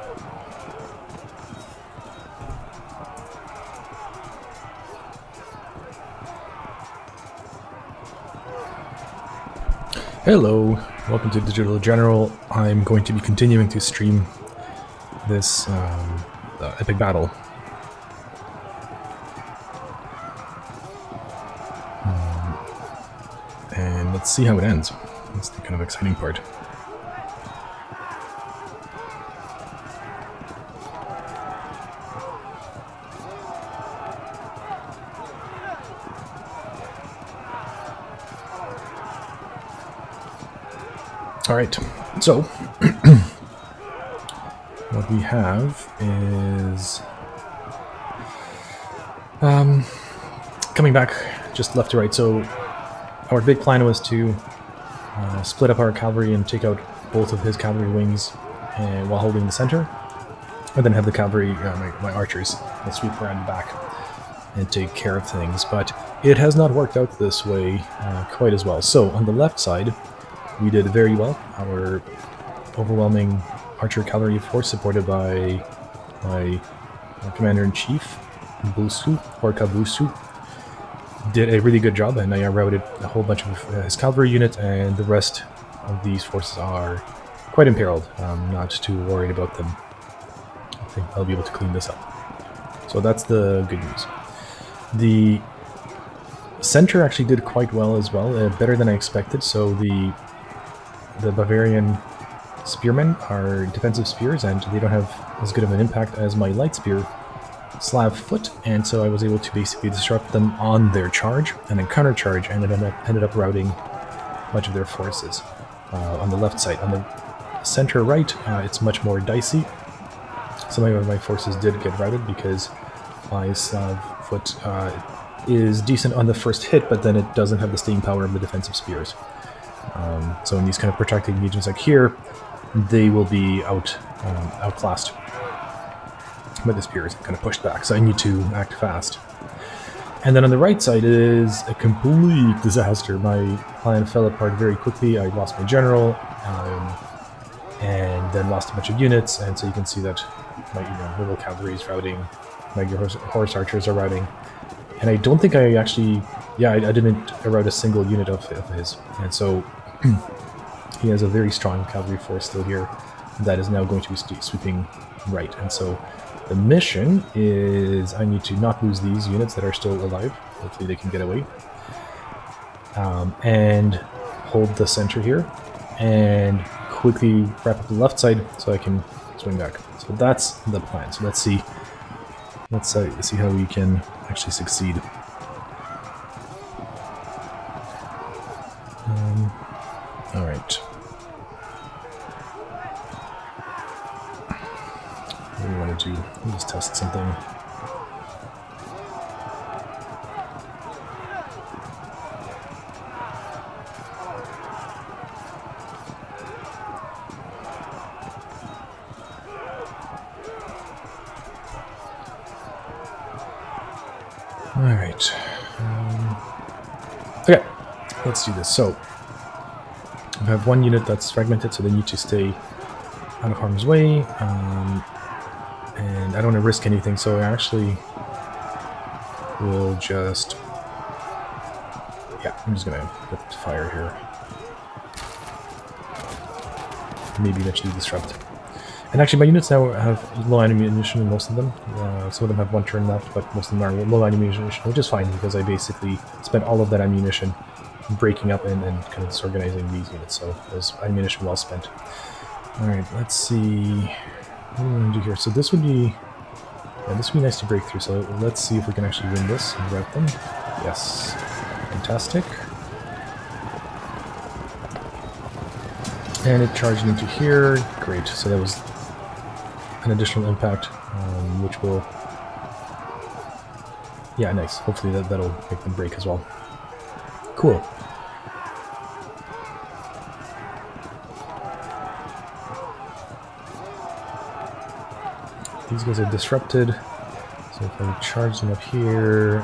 Hello, welcome to Digital General. I'm going to be continuing to stream this epic battle. And let's see how it ends. That's the kind of exciting part. Alright, so what we have is coming back just left to right. So our big plan was to split up our cavalry and take out both of his cavalry wings while holding the center, and then have the cavalry, my archers, sweep around the back and take care of things. But it has not worked out this way quite as well. So on the left side, we did very well. Our overwhelming archer cavalry force, supported by my commander-in-chief, Busu, Orca Busu, did a really good job, and I routed a whole bunch of his cavalry units, and the rest of these forces are quite imperiled. I'm not too worried about them. I think I'll be able to clean this up. So that's the good news. The center actually did quite well as well, better than I expected. So the Bavarian spearmen are defensive spears, and they don't have as good of an impact as my light spear Slav foot, and so I was able to basically disrupt them on their charge and then countercharge, and ended up routing much of their forces on the left side. On the center right, it's much more dicey. Some of my forces did get routed because my Slav foot is decent on the first hit, but then it doesn't have the staying power of the defensive spears. So in these kind of protracted regions like here, they will be outclassed by the spears, kind of pushed back. So I need to act fast. And then on the right side is a complete disaster. My plan fell apart very quickly. I lost my general, and then lost a bunch of units. And so you can see that my little cavalry is routing, my horse archers are routing. And I don't think I actually, I didn't rout a single unit of his. And so he has a very strong cavalry force still here that is now going to be sweeping right. And so the mission is I need to not lose these units that are still alive. Hopefully they can get away. And hold the center here. And quickly wrap up the left side so I can swing back. So that's the plan. So let's see how we can actually succeed. All right. What do we want to do? Let's test something. All right. Okay, let's do this. So I have one unit that's fragmented, so they need to stay out of harm's way, and I don't want to risk anything, so I actually will just, I'm just gonna get them to fire here. Maybe eventually disrupt. And actually my units now have low ammunition in most of them. Some of them have one turn left, but most of them are low ammunition, which is fine because I basically spent all of that ammunition breaking up and kind of disorganizing these units, so there's ammunition well spent. Alright, let's see what do we want to do here. So this would be nice to break through, so let's see if we can actually win this and rout them. Yes, fantastic. And it charged into here, great, so that was an additional impact, which will, nice, hopefully that'll make them break as well. Cool. These guys are disrupted, so if I charge them up here,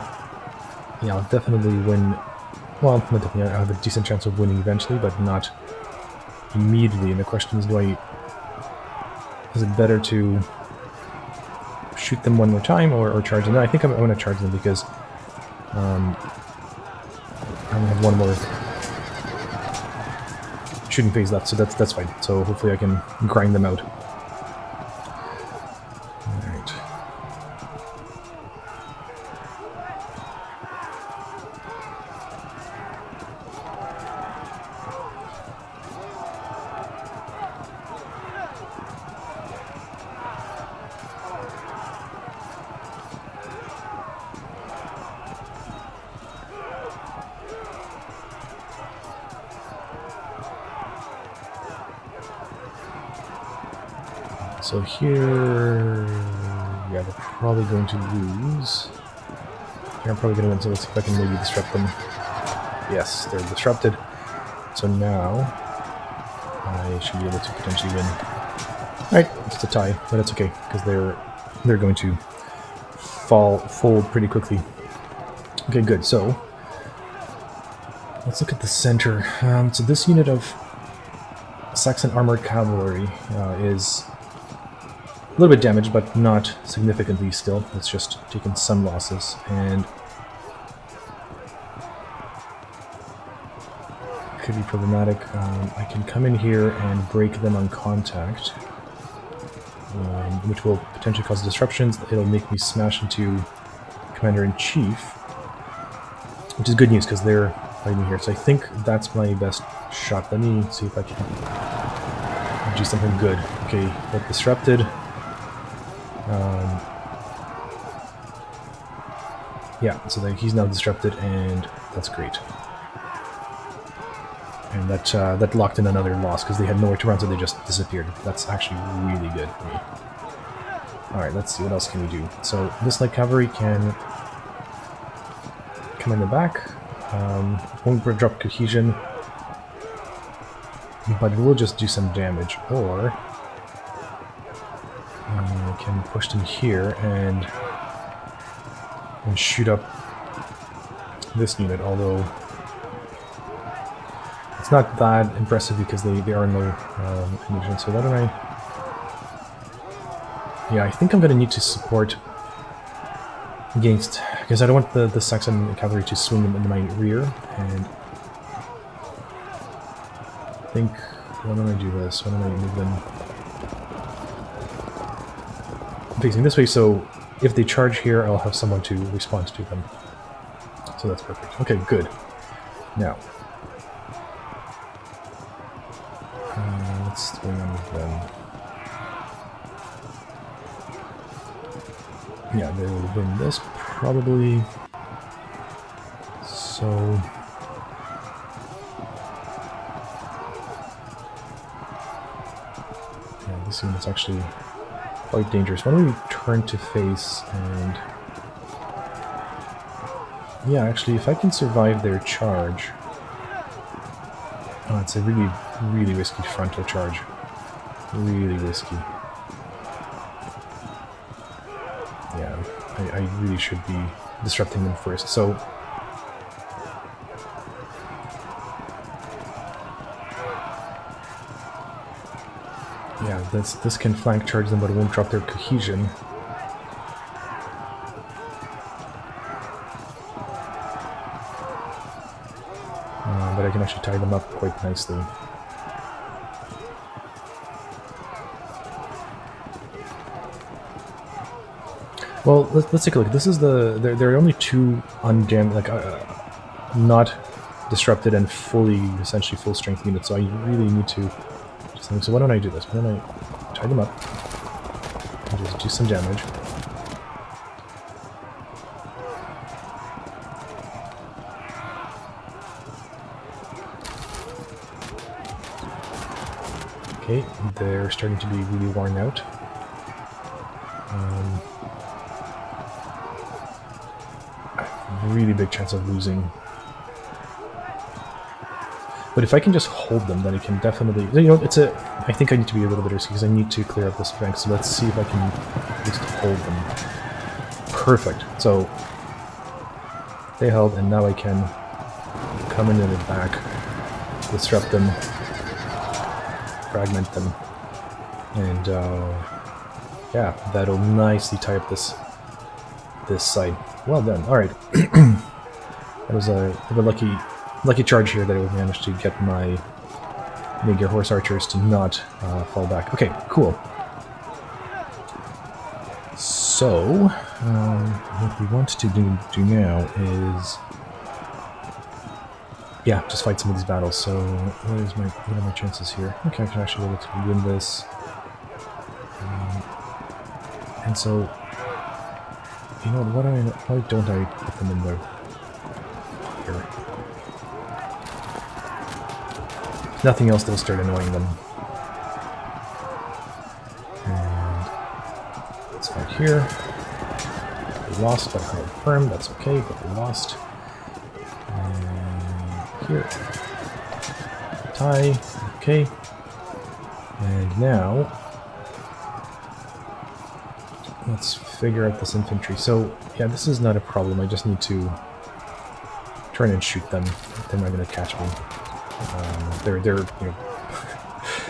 I'll definitely win. Well, not definitely, I have a decent chance of winning eventually, but not immediately. And the question is, do I Is it better to shoot them one more time or charge them? No, I think I'm going to charge them because I only have one more shooting phase left, so that's fine. So hopefully I can grind them out. Alright. So here, yeah, they're probably going to lose. Here I'm probably going to win, so let's see if I can maybe disrupt them. Yes, they're disrupted. So now, I should be able to potentially win. Alright, it's a tie, but that's okay, because they're going to fold pretty quickly. Okay, good, so let's look at the center. So this unit of Saxon Armored Cavalry is a little bit damaged, but not significantly still. It's just taken some losses, and could be problematic. I can come in here and break them on contact, which will potentially cause disruptions. It'll make me smash into Commander-in-Chief, which is good news because they're fighting here. So I think that's my best shot. Let me see if I can do something good. Okay, get disrupted. Yeah, so he's now disrupted, and that's great. And that locked in another loss because they had nowhere to run, so they just disappeared. That's actually really good for me. Alright, let's see, what else can we do? So this light cavalry can come in the back. Won't drop cohesion, but it will just do some damage. Or I can push them here and shoot up this unit, although it's not that impressive because they are low ammunition. So why don't I... Yeah, I think I'm going to need to support against... because I don't want the Saxon cavalry to swing them into my rear, and I think... why don't I do this? Why don't I move them facing this way, so if they charge here, I'll have someone to respond to them. So that's perfect. Okay, good. Now, what's going on with them? Yeah, they will win this, probably. So... yeah, this unit's actually quite dangerous. Why don't we turn to face and... yeah, actually, if I can survive their charge... oh, it's a really, really risky frontal charge. Really risky. Yeah, I really should be disrupting them first. So... yeah, this can flank charge them, but it won't drop their cohesion. But I can actually tie them up quite nicely. Well, let's take a look. This is there are only two undamaged, like not disrupted and essentially full strength units. So I really need to. So why don't I do this? Why don't I tie them up and just do some damage? Okay, they're starting to be really worn out. Really big chance of losing. But if I can just hold them, then it can definitely... you know, I think I need to be a little bit risky because I need to clear up this flank. So let's see if I can at least hold them. Perfect. So they held, and now I can come in the back, disrupt them, fragment them. And yeah, that'll nicely tie up this side. Well done. All right. That was a lucky charge here that I managed to get my Magyar horse archers to not fall back. Okay, cool. So what we want to do now is, yeah, just fight some of these battles. So what are my chances here? Okay, I can actually be able to win this. And so, you know, why don't I put them in there? Here. If nothing else, they'll start annoying them. And let's fight here. We lost, but held firm. That's okay, but we lost. And here. Tie. Okay. And now, let's figure out this infantry. So, yeah, this is not a problem. I just need to try and shoot them. They're not going to catch me. They're you know,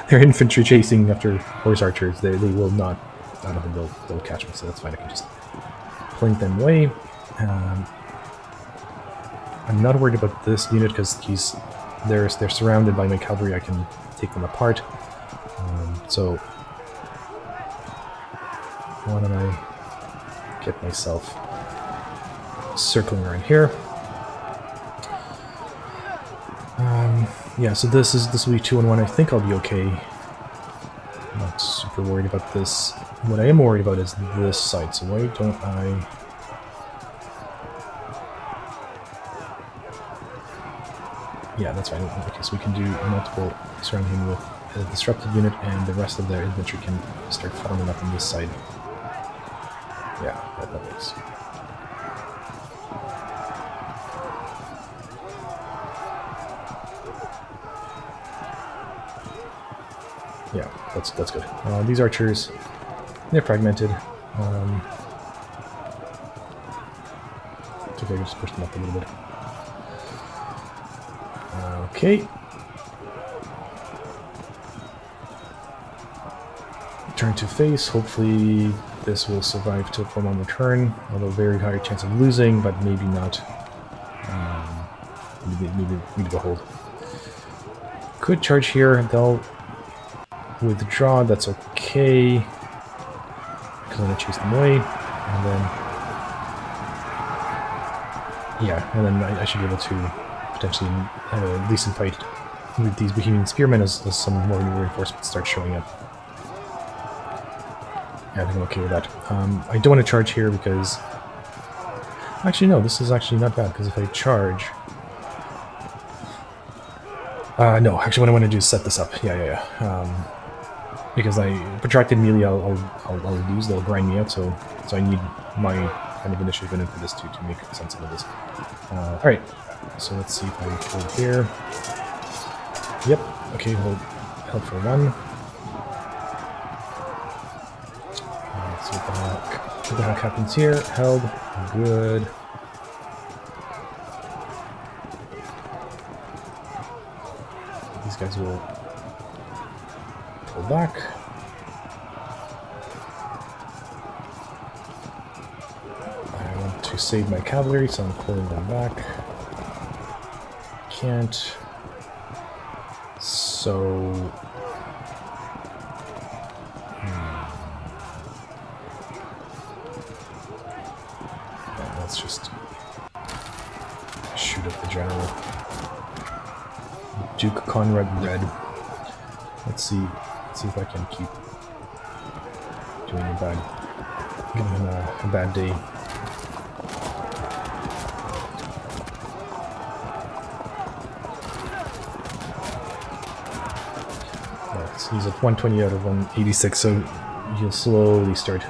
they're infantry chasing after horse archers. They will not. I don't think they'll catch me. So that's fine. I can just plink them away. I'm not worried about this unit because they're surrounded by my cavalry. I can take them apart. So why don't I get myself circling around here? Yeah, so this will be 2-on-1. I think I'll be okay. I'm not super worried about this. What I am worried about is this side. So why don't I? Yeah, that's fine. Okay, so we can do multiple surrounding with a disrupted unit, and the rest of their infantry can start forming up on this side. Yeah, that works. Yeah, that's good. These archers, they're fragmented. It's okay, just push them up a little bit. Okay. Turn to face. Hopefully this will survive till Polemar's return, although very high chance of losing, but maybe not. Maybe behold. Could charge here. They'll withdraw. That's okay. Because I'm gonna chase them away, and then yeah, and then I should be able to potentially have a decent fight with these Bohemian Spearmen as some more new reinforcements start showing up. Yeah, I think I'm okay with that. I don't want to charge here because... Actually, no, this is actually not bad, because if I charge... no, actually what I want to do is set this up. Yeah. Because I protracted melee, I'll lose, they'll grind me out, so I need my kind of initiative in for this to make sense of this. Alright, so let's see if I hold here. Yep, okay, held for 1. Let's see what the heck happens here. Held, good. These guys will pull back. I want to save my cavalry, so I'm pulling them back. Can't. So... Yeah, let's just shoot at the general. Duke Conrad Red. Let's see if I can keep giving him a bad day. He's at 120 out of 186, so he'll slowly start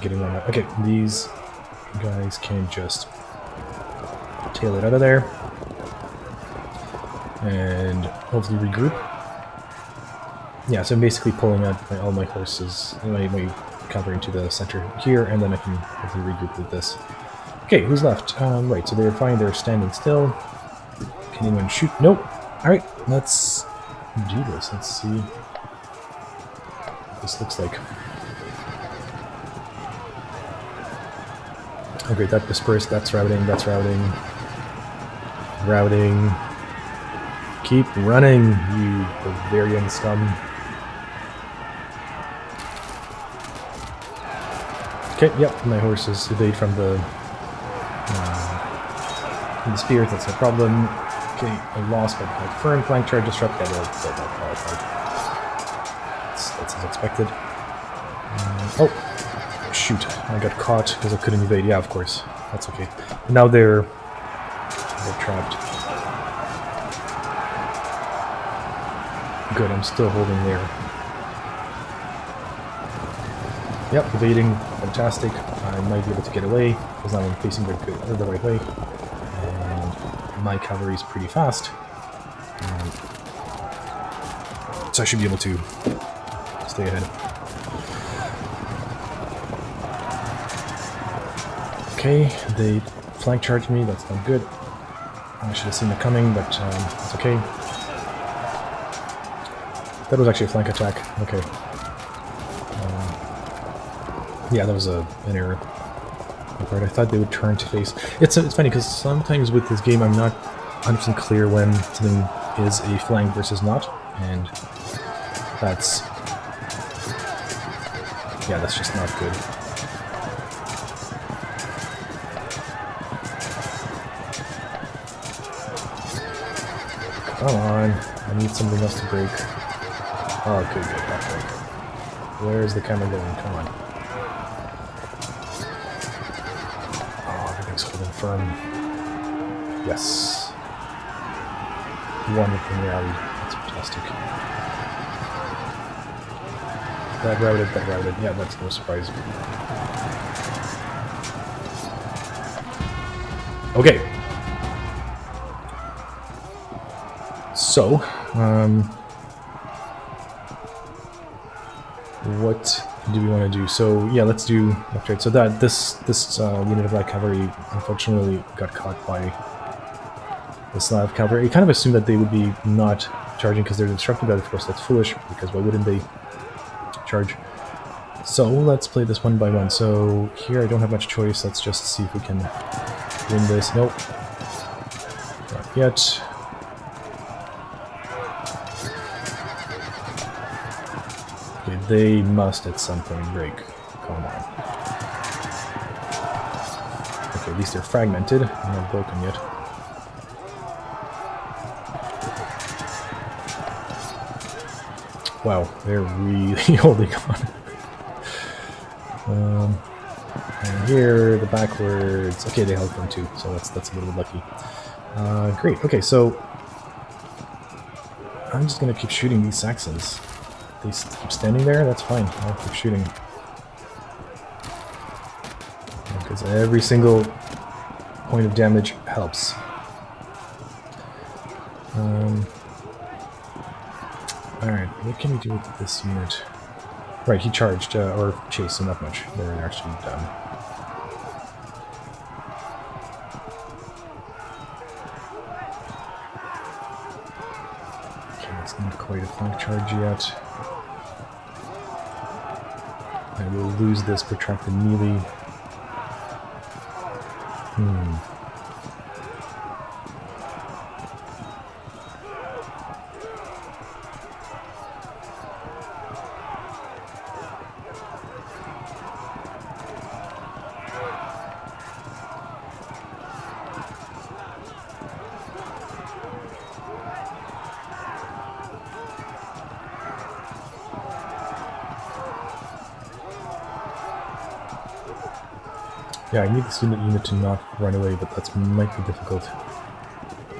getting on that. Okay, these guys can just tail it out of there and hopefully regroup. Yeah, so I'm basically pulling out all my horses, my cavalry into the center here, and then I can hopefully regroup with this. Okay, who's left? Right, so they're fine, they're standing still. Can anyone shoot? Nope. Alright, let's do this. Let's see. this looks like. Okay, that dispersed, that's routing, that's routing. Routing. Keep running, you Bavarian scum. Okay, yep, my horses evade from the spears, that's no problem. Okay, I lost my firm flank charge disrupt. Yeah, that's as expected. Oh, shoot, I got caught because I couldn't evade. Yeah, of course, that's okay. Now they're trapped. Good, I'm still holding there. Yep, evading, fantastic. I might be able to get away because now I'm facing the right way. And my cavalry is pretty fast. So I should be able to stay ahead. Okay, they flank charged me, that's not good. I should have seen it coming, but it's okay. That was actually a flank attack, okay. Yeah, that was an error. I thought they would turn to face. It's funny because sometimes with this game I'm not 100% clear when something is a flank versus not, and that's just not good. Come on, I need something else to break. Oh, good, okay. Where's the camera going? Come on. Holding firm. Yes. Wonderful rally. That's fantastic. That routed. Yeah, that's no surprise. Okay. So, what do we want to do? So yeah, let's do left right. So that this unit of light cavalry unfortunately got caught by the Slav cavalry. I kind of assumed that they would be not charging because they're distracted, but of course that's foolish because why wouldn't they charge? So let's play this one by one. So here I don't have much choice. Let's just see if we can win this. Nope, not yet. Okay, they must at some point break. Come on. Okay, at least they're fragmented. They're not broken yet. Wow, they're really holding on. And here, the backwards. Okay, they held them too, so that's a little bit lucky. Great. Okay, so I'm just gonna keep shooting these Saxons. They keep standing there. That's fine. I'll keep shooting because every single point of damage helps. All right, what can we do with this unit? Right, he charged or chased, so not much. They're actually done. Okay, it's not quite a flank charge yet. I will lose this protracted melee. Yeah, I need this unit to not run away, but that might be difficult.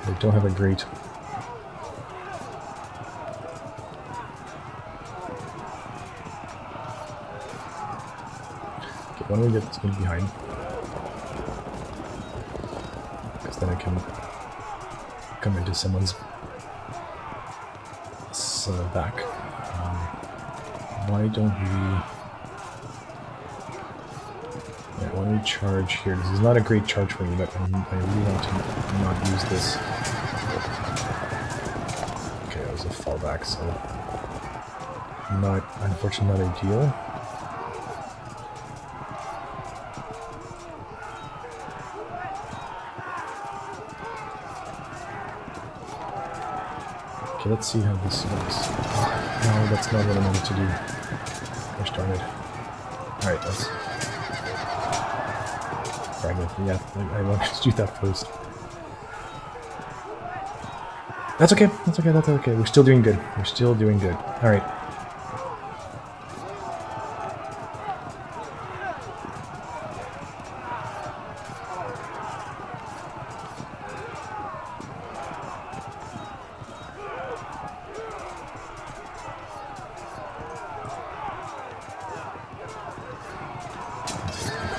They don't have a great... Okay, why don't we get this unit behind? Because then I can come into someone's back. Why don't we... Yeah, why don't we charge here? This is not a great charge for me, but I really want to not use this. Okay, that was a fallback, so... Not, unfortunately, not ideal. Okay, let's see how this goes. No, that's not what I wanted to do. Gosh darn it. Alright, let's... Fragment. Yeah, I wanted to do that first. That's okay, that's okay, that's okay. We're still doing good. We're still doing good. Alright.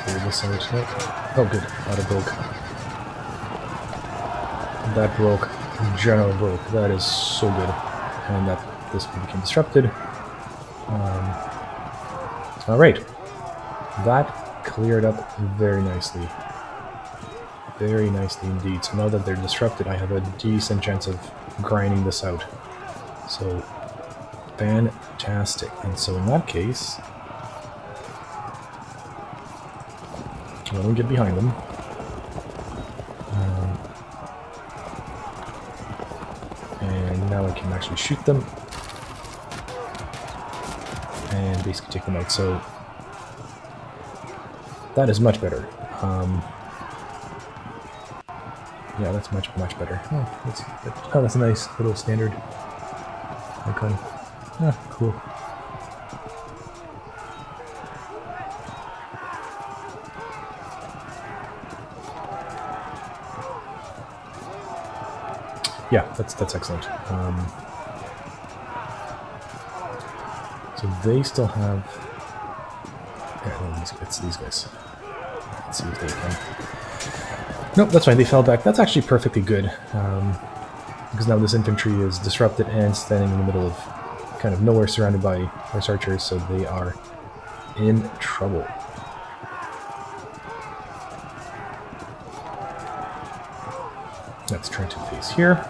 Clear this out. Nope. Oh, good. That broke. That broke. General broke. That is so good. And that this became disrupted. Alright. That cleared up very nicely. Very nicely indeed. So now that they're disrupted, I have a decent chance of grinding this out. So, fantastic. And so in that case, let me get behind them. And now I can actually shoot them. And basically take them out. So, that is much better. Yeah, that's much better. Oh, that's a nice little standard icon. Ah, cool. Yeah, that's excellent. So they still have... Yeah, no, it's these guys. Let's see if they can... Nope, that's fine, they fell back. That's actually perfectly good. Because now this infantry is disrupted and standing in the middle of kind of nowhere, surrounded by horse archers, so they are in trouble. Let's try to face here.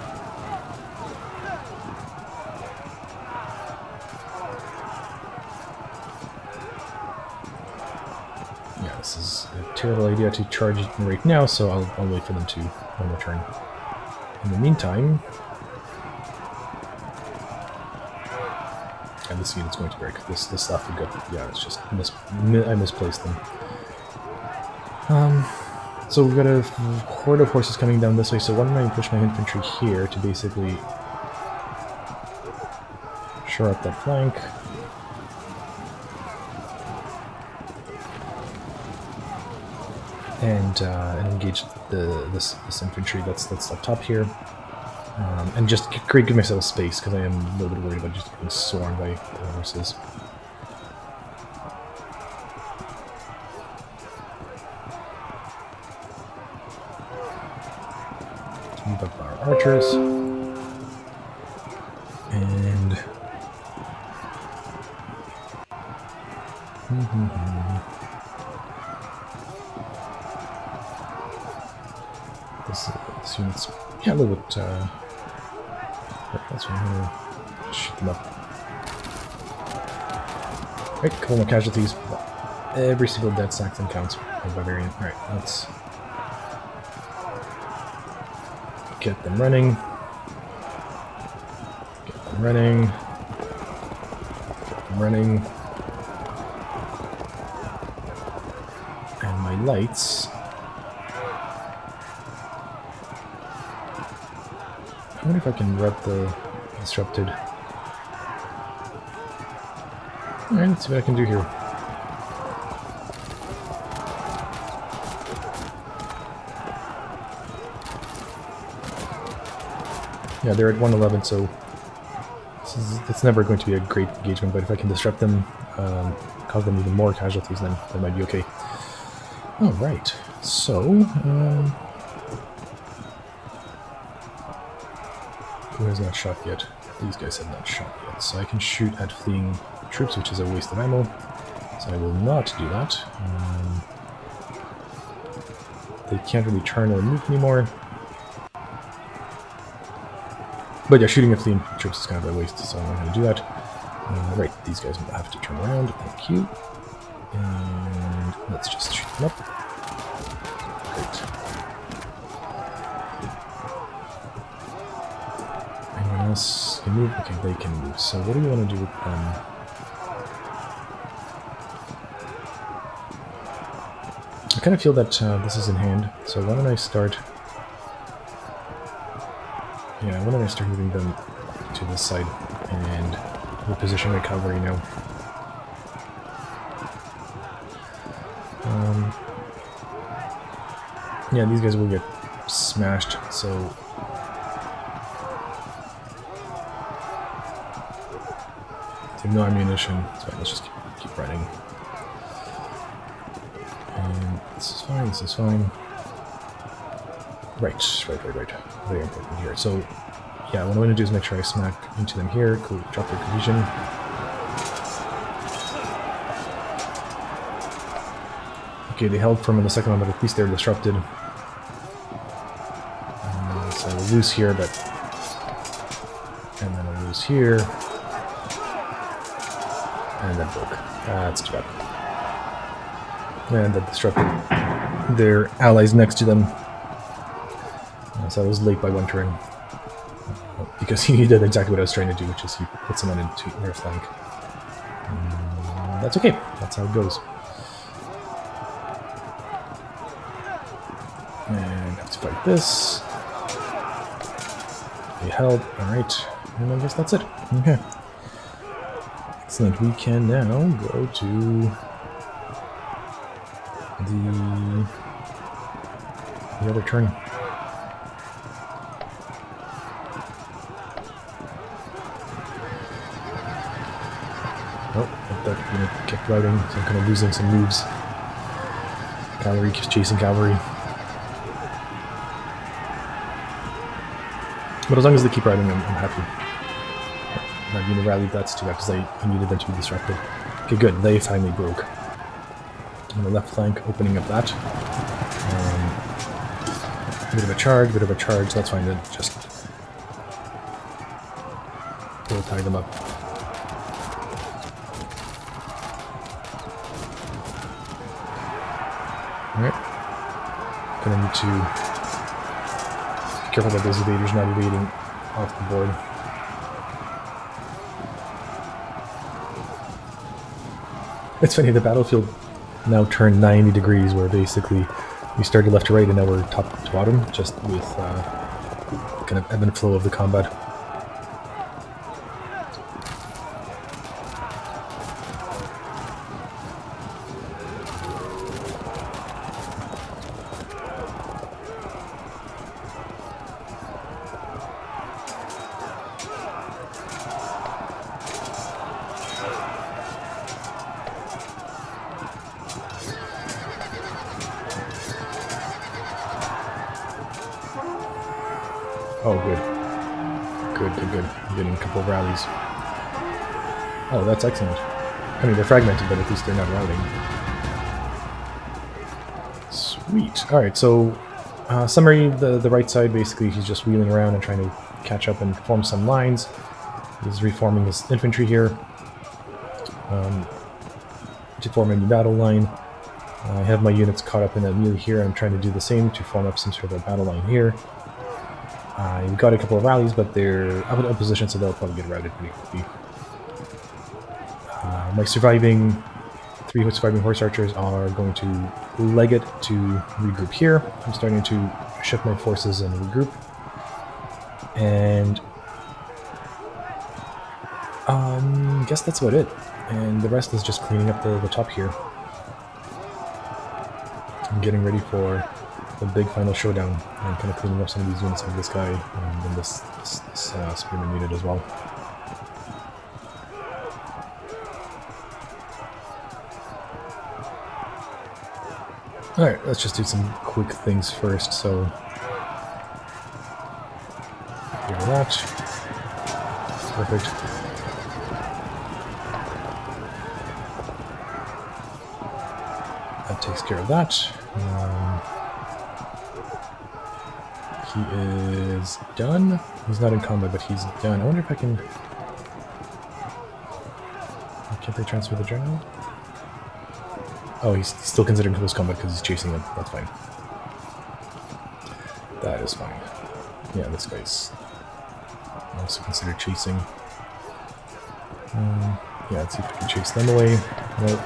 Yeah, this is a terrible idea to charge it right now, so I'll wait for them to on their turn. In the meantime... And this unit's going to break. This stuff would go... Yeah, it's just... I misplaced them. So we've got a horde of horses coming down this way, so why don't I push my infantry here to basically shore up that flank. And engage this infantry that's up top here. And just give myself space, because I am a little bit worried about just getting swarmed by the horses. Move up our archers. And... This unit's... Yeah, a little bit... that's why I'm gonna shoot them up. Right, couple more casualties. Every single dead Saxon counts. Oh, Bavarian. Alright, let's... Get them running. Get them running. Get them running. And my lights... I wonder if I can rep the disrupted. Alright, let's see what I can do here. Yeah, they're at 111, so it's never going to be a great engagement, but if I can disrupt them, cause them even more casualties, then that might be okay. Alright, so... who has not shot yet? These guys have not shot yet, so I can shoot at fleeing troops, which is a waste of ammo, so I will not do that. They can't really turn or move anymore. But yeah, shooting at fleeing troops is kind of a waste, so I'm not going to do that. Right, these guys will have to turn around. Thank you. And let's just shoot them up. Great. Anyone else can move? Okay, they can move. So what do we want to do with them? I kind of feel that this is in hand, so why don't I start... Yeah, why don't I start moving them to this side and reposition my cavalry now. Yeah, these guys will get smashed, so... They have no ammunition, so let's just keep riding. And this is fine, this is fine. Right. Very important here. So, yeah, what I'm going to do is make sure I smack into them here, drop their cohesion. Okay, they held firm in the second one, but at least they're disrupted. So we'll lose here, but... And then we'll lose here. And then broke. That's too bad. And that disrupted their allies next to them. So I was late by one turn. Because he did exactly what I was trying to do, which is he put someone into their flank. That's okay. That's how it goes. And have to fight this. They held. Alright. And I guess that's it. Okay. Excellent. We can now go to the other turn. Oh, that unit kept riding, so I'm kind of losing some moves. Cavalry keeps chasing cavalry. But as long as they keep riding, I'm happy. That unit rallied, that's too bad, because I needed them to be disrupted. Okay, good, they finally broke. On the left flank, opening up that. Bit of a charge, that's fine, then just... We'll tie them up. Alright. Gonna need to be careful about those evaders not evading off the board. It's funny, the battlefield now turned 90 degrees, where basically we started left to right and now we're top to bottom, just with kind of ebb and flow of the combat. Oh, good. Good. I'm getting a couple of rallies. Oh, that's excellent. I mean, they're fragmented, but at least they're not rallying. Sweet. Alright, so summary, the right side, basically, he's just wheeling around and trying to catch up and form some lines. He's reforming his infantry here to form a new battle line. I have my units caught up in a melee here. I'm trying to do the same to form up some sort of a battle line here. We've got a couple of rallies, but they're out of position, so they'll probably get routed pretty quickly. My three surviving horse archers are going to leg it to regroup here. I'm starting to shift my forces and regroup. And I guess that's about it. And the rest is just cleaning up the top here. I'm getting ready for the big final showdown. I'm kind of cleaning up some of these units with this guy and then this spearman unit as well. Alright, let's just do some quick things first. So, here that. Perfect. That takes care of that. He is done. He's not in combat, but he's done. I wonder if I can... they transfer the general? Oh, he's still considering close combat because he's chasing them. That's fine. That is fine. Yeah, this guy's also considered chasing. Yeah, let's see if we can chase them away. Nope.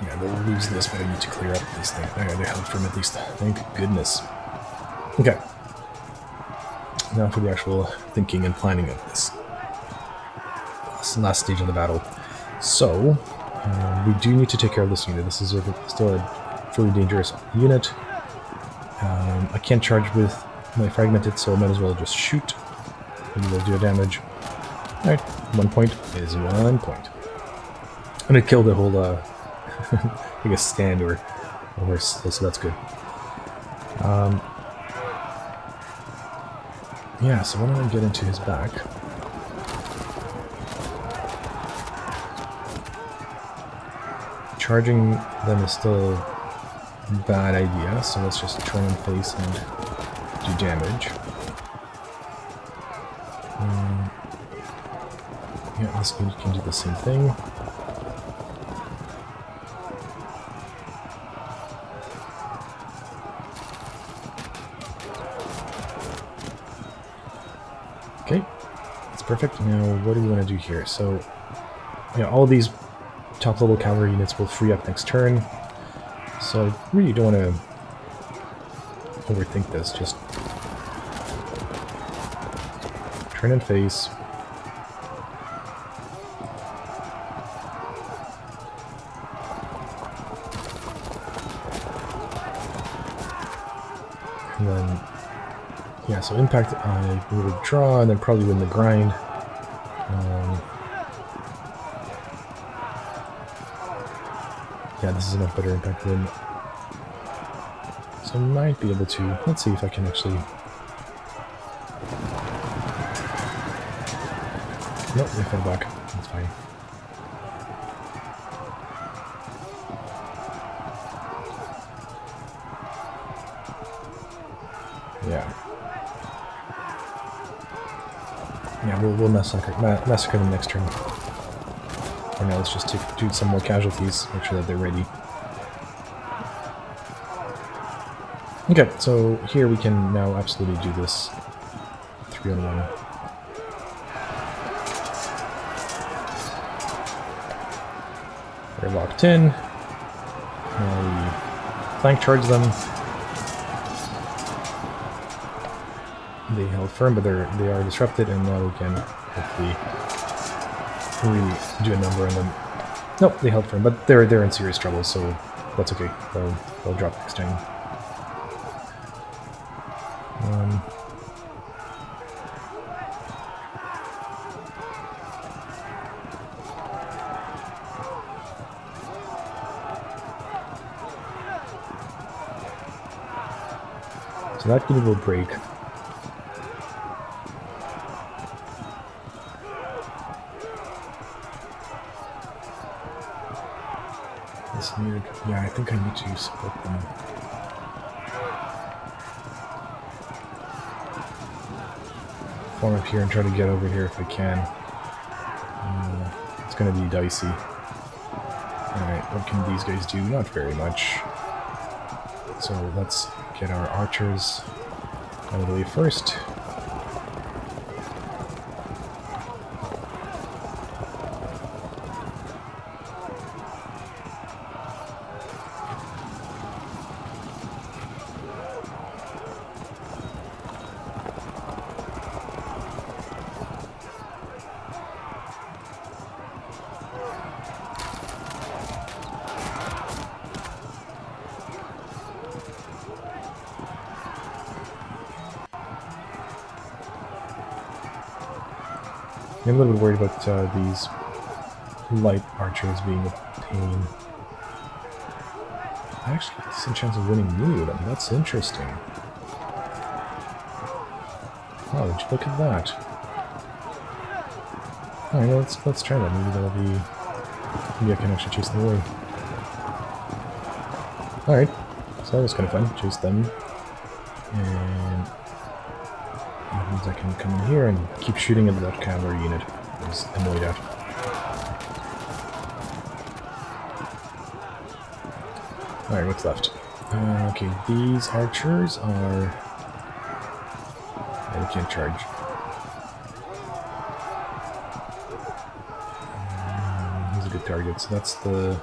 Yeah, they'll lose this, but I need to clear up this thing. Okay, they held from at least. Thank goodness. Okay. Now for the actual thinking and planning of this. Last stage of the battle. So, we do need to take care of this unit. This is still a fully dangerous unit. I can't charge with my fragmented, so I might as well just shoot. Maybe we'll do a damage. Alright, 1 point is 1 point. I'm gonna kill the whole, I guess, stand or horse, so that's good. Yeah, so why don't I get into his back? Charging them is still a bad idea, so let's just turn in place and do damage. Yeah, this unit can do the same thing. Okay, that's perfect. Now, what do we want to do here? So, yeah, all of these top-level cavalry units will free up next turn. So I really don't want to overthink this. Just turn and face. And then, yeah, so impact, I will withdraw and then probably win the grind. Yeah, this is a much better impact win. So I might be able to... Let's see if I can actually... Nope, they fell back. That's fine. Yeah. Yeah, we'll massacre them next turn. For now, let's just do some more casualties, make sure that they're ready. Okay, so here we can now absolutely do this 3-on-1. They're locked in. Now we flank charge them. They held firm, but they are disrupted, and now we can hopefully really do a number on them. Nope, they held firm, but they're in serious trouble, so that's okay. They'll drop next time. So that unit will break. This unit, yeah, I think I need to support them. Form up here and try to get over here if I can. It's going to be dicey. Alright, what can these guys do? Not very much. So let's get our archers out of the way first. I'm a little bit worried about these light archers being a pain. I actually have a decent chance of winning melee with them. That's interesting. Oh, would you look at that? Alright, well, let's try that. Maybe that'll be... Maybe I can actually chase them away. Alright, so that was kind of fun. Chase them. And that means I can come in here and keep shooting at that cavalry unit I was annoyed at. Alright, what's left? Okay, these archers are... they can't charge. He's a good target, so that's the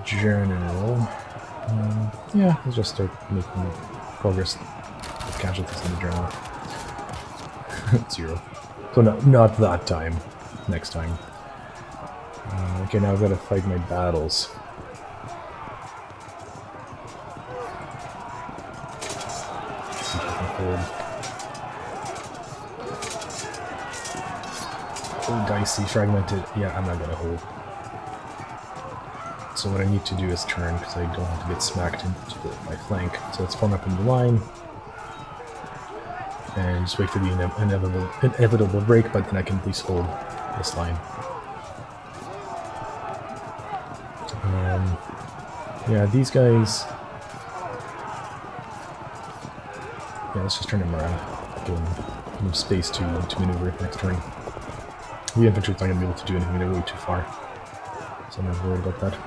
general. Yeah, let's just start making progress with casualties in the general. 0. So no, not that time. Next time. Okay, now I've got to fight my battles. See if I can hold. Dicey, fragmented. Yeah, I'm not going to hold. So what I need to do is turn, because I don't want to get smacked into my flank. So let's form up in the line. And just wait for the inevitable break, but then I can at least hold this line. Yeah, these guys... yeah, let's just turn them around. Give them space to maneuver next turn. The infantry's not going to be able to do anything, they're way too far. So I'm not worried about that.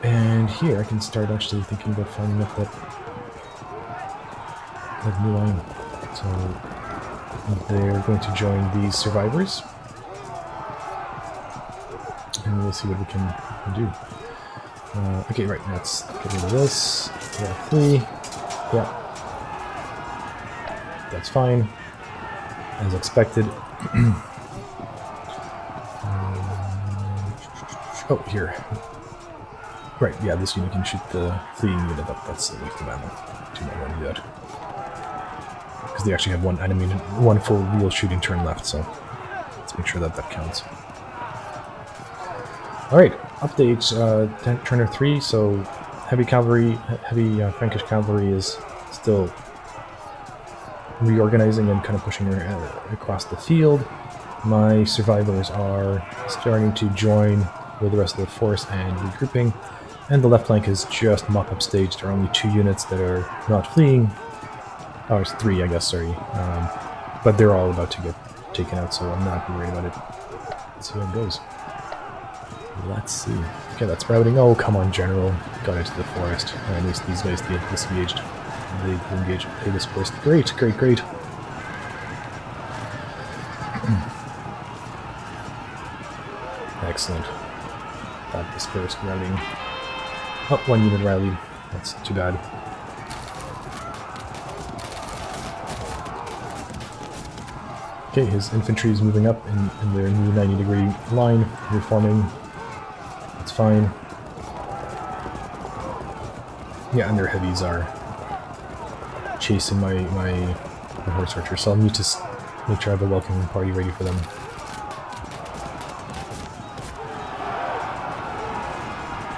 And here I can start actually thinking about farming up that new line. So they're going to join these survivors. And we'll see what we can do. Okay, right, let's get rid of this. We gotta flee. Yeah. That's fine. As expected. Oh, here. Right, yeah, this unit can shoot the fleeing unit up. That's a waste of ammo. Do not want to do that. Because they actually have one full real shooting turn left, so let's make sure that that counts. Alright, update, turner 3, so heavy Frankish cavalry is still reorganizing and kind of pushing across the field. My survivors are starting to join with the rest of the force and regrouping, and the left flank is just mop-up stage. There are only 2 units that are not fleeing. Oh, it's 3, I guess, sorry. But they're all about to get taken out, so I'm not worried about it. Let's see how it goes. Let's see. Okay, that's routing. Oh, come on, General. Got into the forest. Or at least these guys disengaged. They engaged. They dispersed. Great, great, great. Excellent. That dispersed routing. Oh, 1 unit rallied. That's too bad. Okay, his infantry is moving up in their new 90-degree line, reforming. That's fine. Yeah, and their heavies are chasing my horse archer, so I'll need to make sure I have a welcoming party ready for them.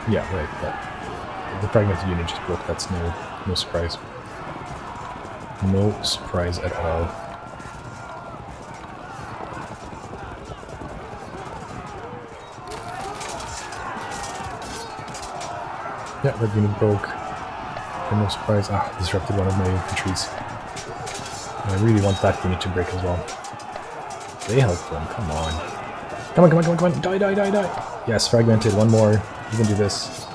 Yeah, right, the fragmented unit just broke, that's no surprise. No surprise at all. Yeah, that unit broke. And no surprise. Ah, disrupted one of my infantries. And I really want that unit to break as well. They helped them, come on. Come on, come on, come on, come on. Die, die, die, die. Yes, fragmented, one more. You can do this.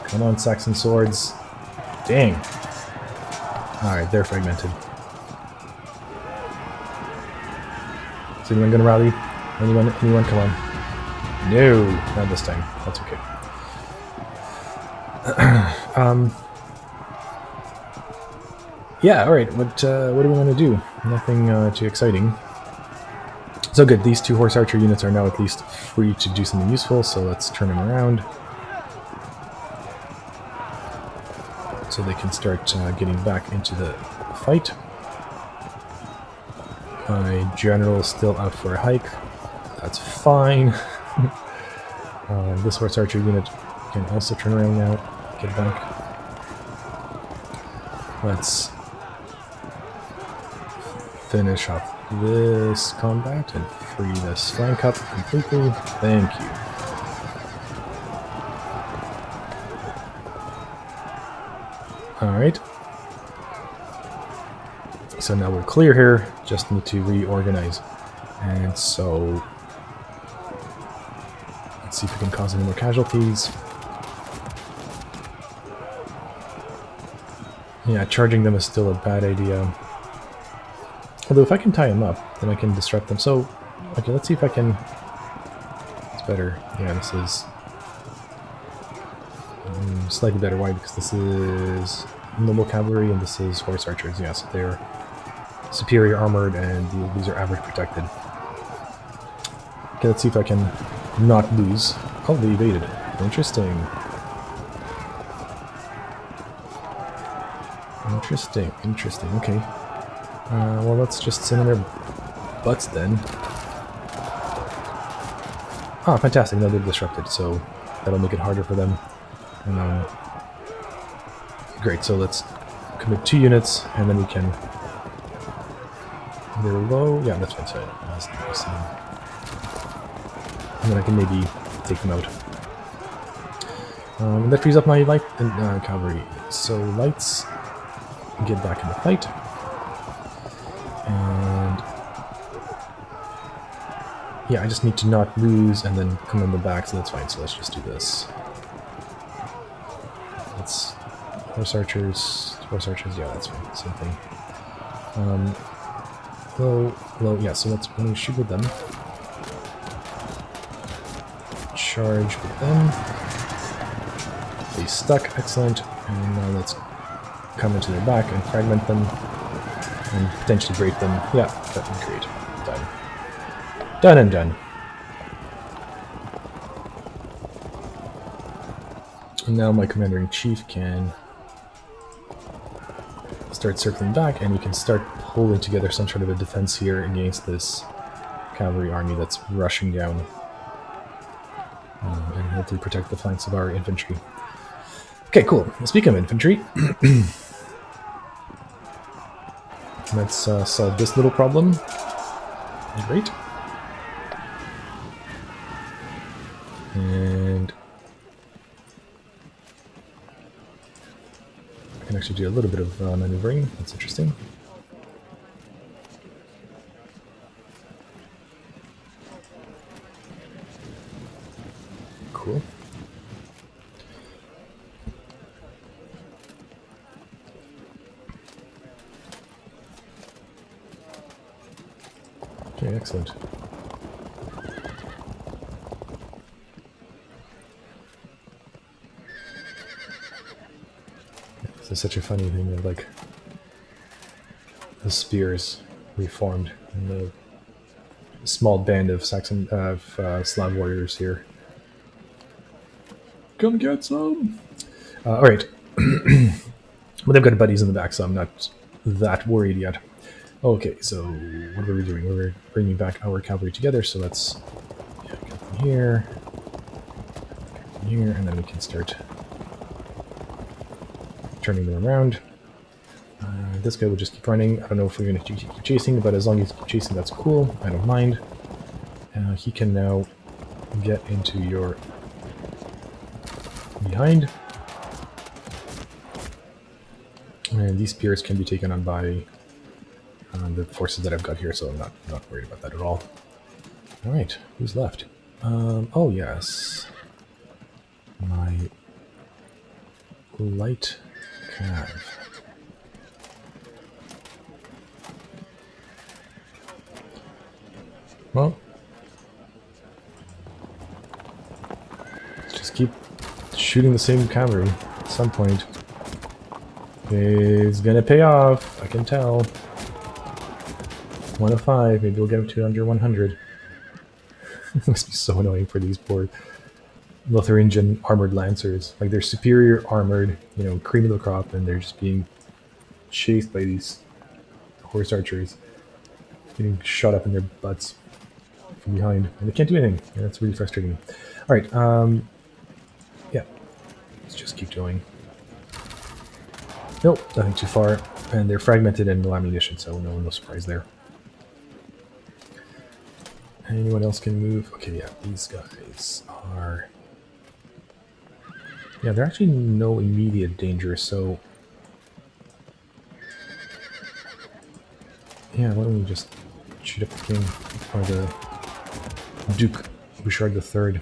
Come on, Saxon swords. Dang. Alright, they're fragmented. Is anyone gonna rally? Anyone, come on. No, not this time. That's okay. Yeah, alright, what do we want to do? Nothing too exciting. So good, these 2 horse archer units are now at least free to do something useful, so let's turn them around. So they can start getting back into the fight. My general is still out for a hike. That's fine. This horse archer unit can also turn around now. Get back. Let's finish up this combat and free this flank up completely. Thank you. Alright. So now we're clear here, just need to reorganize. And so let's see if we can cause any more casualties. Yeah, charging them is still a bad idea. Although if I can tie them up, then I can disrupt them. So, okay, let's see if I can... It's better. Yeah, this is slightly better. Why? Because this is normal cavalry and this is horse archers. Yeah, so they're superior armored and these are average protected. Okay, let's see if I can not lose. Oh, they evaded. Interesting. Interesting. Okay. Well, let's just sit on their butts then. Ah, fantastic. No, they're disrupted, so that'll make it harder for them. Great, so let's commit 2 units, and then we can... They're low. Yeah, that's fine. So and then I can maybe take them out. And that frees up my light cavalry. So lights get back in the fight. And yeah, I just need to not lose and then come on the back, so that's fine. So let's just do this. Let's horse archers, yeah, that's fine. Same thing. Low, yeah, so let's when we shoot with them. Charge with them. They stuck, excellent. And now let's come into their back and fragment them and potentially break them. Yeah, that would be great. Done. Done and done. And now my commander-in-chief can start circling back, and we can start pulling together some sort of a defense here against this cavalry army that's rushing down. And hopefully protect the flanks of our infantry. Okay, cool. Well, speaking of infantry, let's solve this little problem. Great. And I can actually do a little bit of maneuvering. That's interesting. Cool. Okay, excellent. This is such a funny thing of like the spears reformed and the small band of Saxon Slav warriors here. Come get some! Alright. Well, they've got buddies in the back, so I'm not that worried yet. Okay, so what are we doing? We're bringing back our cavalry together, so let's get from here, and then we can start turning them around. This guy will just keep running. I don't know if we're going to keep chasing, but as long as you keep chasing, that's cool. I don't mind. He can now get into your behind. And these spears can be taken on by the forces that I've got here, so I'm not worried about that at all. Alright, who's left? Oh yes. My light cav. Well, let's just keep shooting the same cavalry. At some point, it's gonna pay off. I can tell. 105. Maybe we'll get him to under 100. It must be so annoying for these poor Lotharingian armored lancers. Like, they're superior armored, you know, cream of the crop, and they're just being chased by these horse archers, getting shot up in their butts from behind, and they can't do anything. Yeah, that's really frustrating. All right, yeah, let's just keep going. Nope, nothing too far, and they're fragmented and no ammunition, so no surprise there. Anyone else can move? Okay, yeah, these guys are... Yeah, they're actually no immediate danger, so Yeah, why don't we just shoot up the king, or the Duke Bouchard III.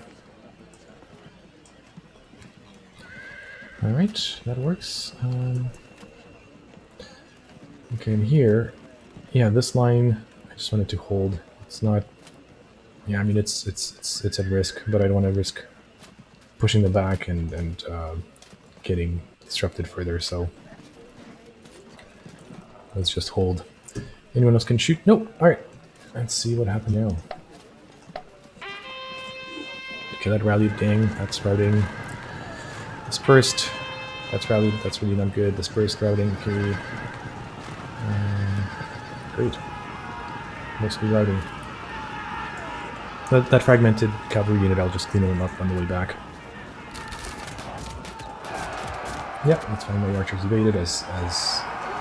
Alright, that works. Okay, and here, yeah, this line, I just wanted to hold. It's not, yeah, I mean, it's at risk, but I don't want to risk pushing the back and getting disrupted further, so let's just hold. Anyone else can shoot? Nope. Alright, let's see what happened now. Okay, that rallied, dang, that's routing. Dispersed, that's rallied, that's really not good. Dispersed routing, okay. Great. Mostly routing. That fragmented cavalry unit, I'll just clean them up on the way back. Yeah, that's fine. My archers evaded as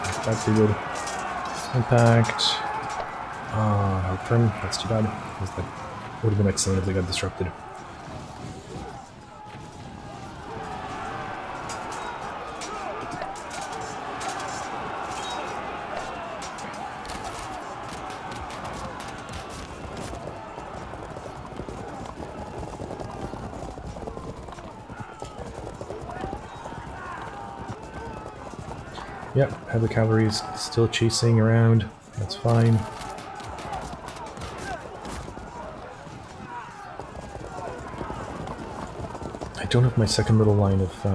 expected. Impact. Held firm. That's too bad, because that would have been excellent if they got disrupted. Yep, have the cavalry's still chasing around. That's fine. I don't know if my second little line of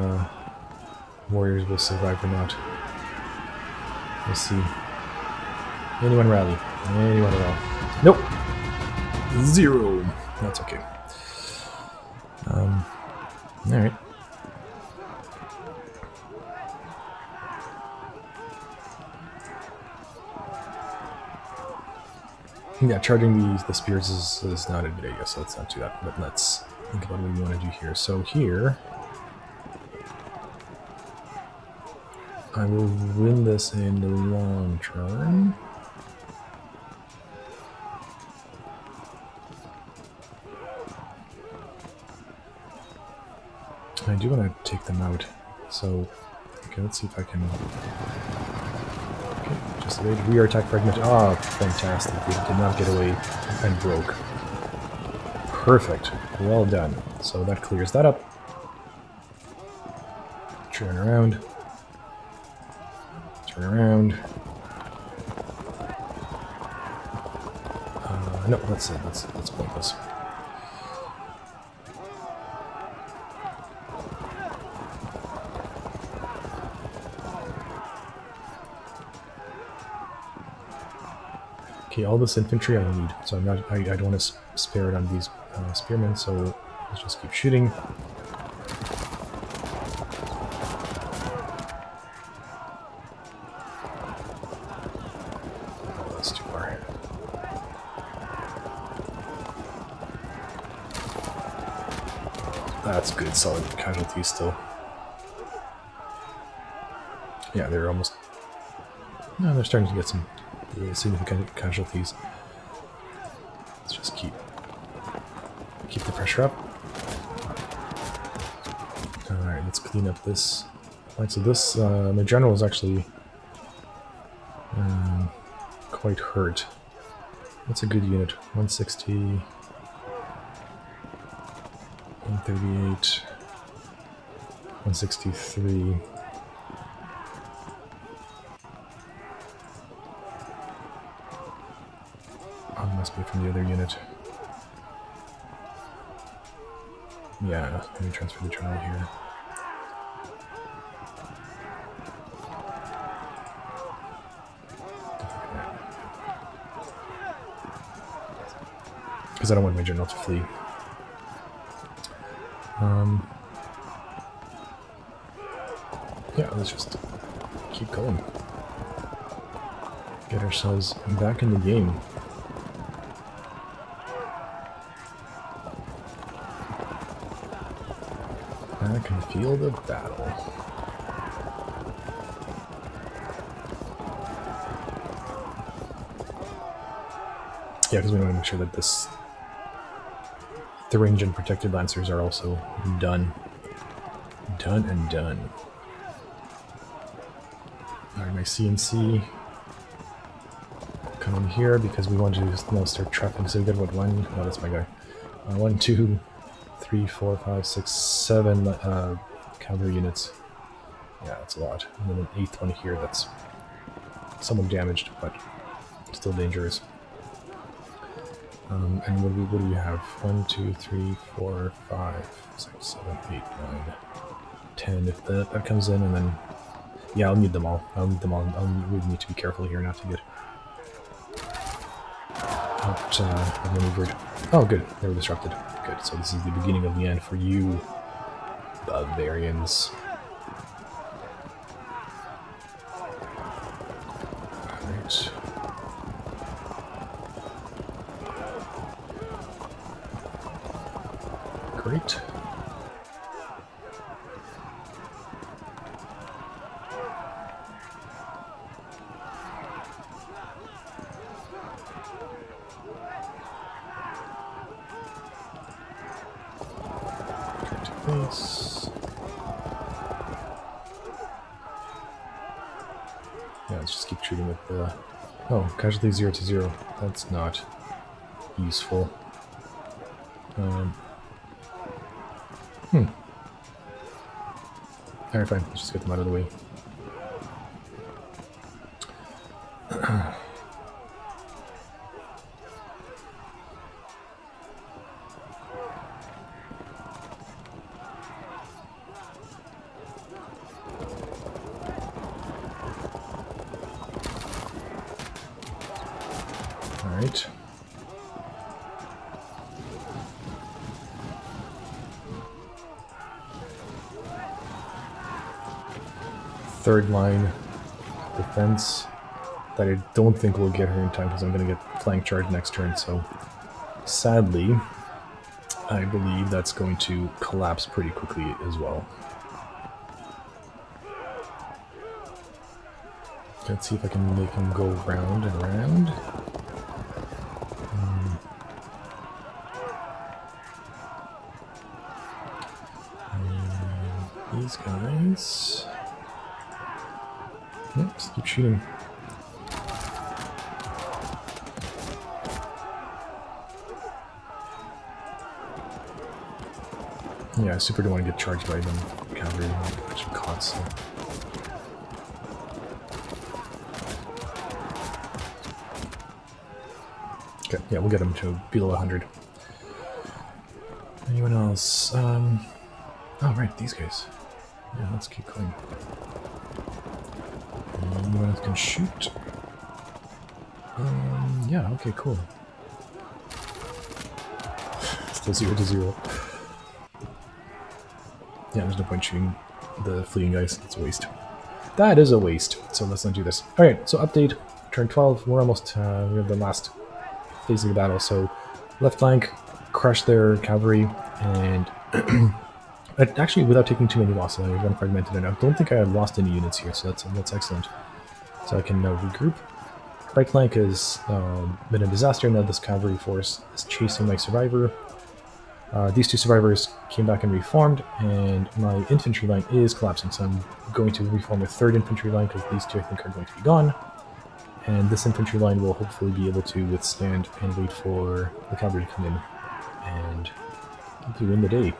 warriors will survive or not. Let's see. Anyone rally? Anyone at all? Nope! 0! That's okay. Alright. Yeah, charging the spears is not a good idea, so let's not do that. But let's think about what we want to do here. So here, I will win this in the long term. I do want to take them out. So, okay, let's see if I can... Just evade. Rear attack fragment. Ah, fantastic. We did not get away and broke. Perfect. Well done. So that clears that up. Turn around. Turn around. No, that's it. That's pointless. Okay, all this infantry I don't need, so I'm not. I don't want to spare it on these spearmen. So let's just keep shooting. Oh, that's too far. That's good, solid casualties still. Yeah, they're almost. No, they're starting to get some significant casualties. Let's just keep the pressure up. Alright, let's clean up this. Alright, so this, my general is actually quite hurt. That's a good unit. 160, 138, 163. Must be from the other unit. Yeah, let me transfer the general here. Because I don't want my general to flee. Yeah, let's just keep going. Get ourselves back in the game. Back in the field of battle. Yeah, because we want to make sure that this Thuringian protected lancers are also done. Done and done. Alright, my CNC. Come in here because we want to just start trapping. So we got what, one? No, that's my guy. 1, 2, 3, 4, 5, 6, 7 cavalry units. Yeah, that's a lot. And then an 8th one here that's somewhat damaged, but still dangerous. And what do we have? 1, 2, 3, 4, 5, 6, 7, 8, 9, 10. If that comes in, and then yeah, I'll need them all. I'll really need to be careful here not to get outmaneuvered. Oh, good. They were disrupted. Good. So this is the beginning of the end for you, barbarians. Alright. Great. Base. Yeah, let's just keep shooting with the... Oh, casualty 0 to 0. That's not useful. Alright, fine. Let's just get them out of the way. Alright. Third line defense that I don't think we'll get her in time because I'm going to get flank charge next turn, so sadly I believe that's going to collapse pretty quickly as well. Let's see if I can make him go round and round. And these guys... Yep, just keep shooting. Yeah, I super don't want to get charged by them cavalry, which are caught, so... Okay, yeah, we'll get him to below 100. Anyone else? Oh, right, these guys. Yeah, let's keep going. Anyone else can shoot? Yeah, okay, cool. Still 0 to 0. Yeah, there's no point shooting the fleeing guys. It's a waste. That is a waste, so let's not do this. Alright, so update, turn 12. We're almost, we have the last phase of the battle, so left flank, crush their cavalry, and actually without taking too many losses. I one fragmented, and I don't think I have lost any units here, so that's excellent. So I can regroup. Right flank has been a disaster. Now this cavalry force is chasing my survivor. These two survivors came back and reformed, and my infantry line is collapsing, so I'm going to reform a third infantry line because these two I think are going to be gone. And this infantry line will hopefully be able to withstand and wait for the cavalry to come in and hopefully win the day.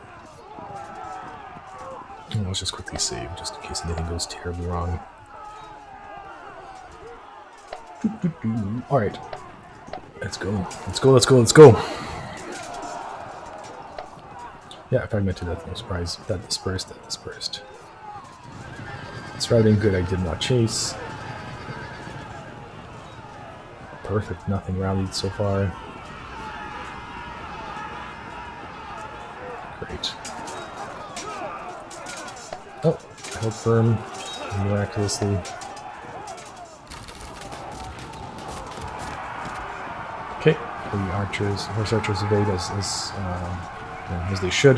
And let's just quickly save, just in case anything goes terribly wrong. Alright. Let's go. Let's go, let's go, let's go! Yeah, I fragmented that, no surprise. That dispersed, that dispersed. It's routing good, I did not chase. Perfect, nothing rallied so far. Great. Oh, I held firm miraculously. Okay, the archers, horse archers evade as they should.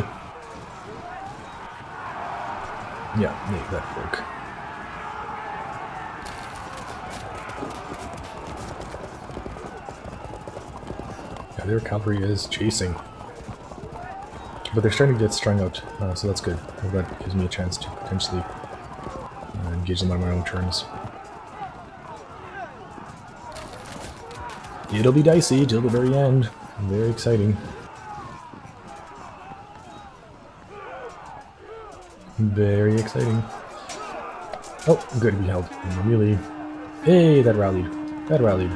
Yeah, that broke. Yeah, their cavalry is chasing. But they're starting to get strung out, so that's good. That gives me a chance to potentially engage them on my own terms. It'll be dicey till the very end. Very exciting. Very exciting. Oh, good, we held. Really. Hey, that rallied. That rallied.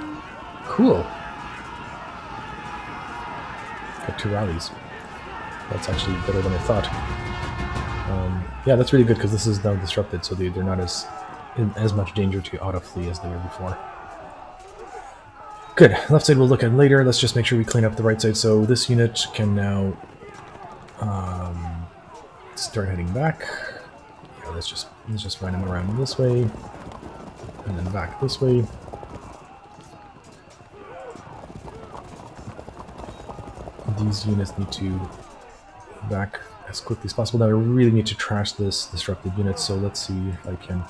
Cool. Got 2 rallies. That's actually better than I thought. Yeah, that's really good because this is now disrupted, so they're not in as much danger to auto-flee as they were before. Good. Left side we'll look at later. Let's just make sure we clean up the right side. So this unit can now start heading back. Yeah, let's just run them around this way, and then back this way. These units need to back as quickly as possible. Now I really need to trash this disrupted unit, so let's see if I can.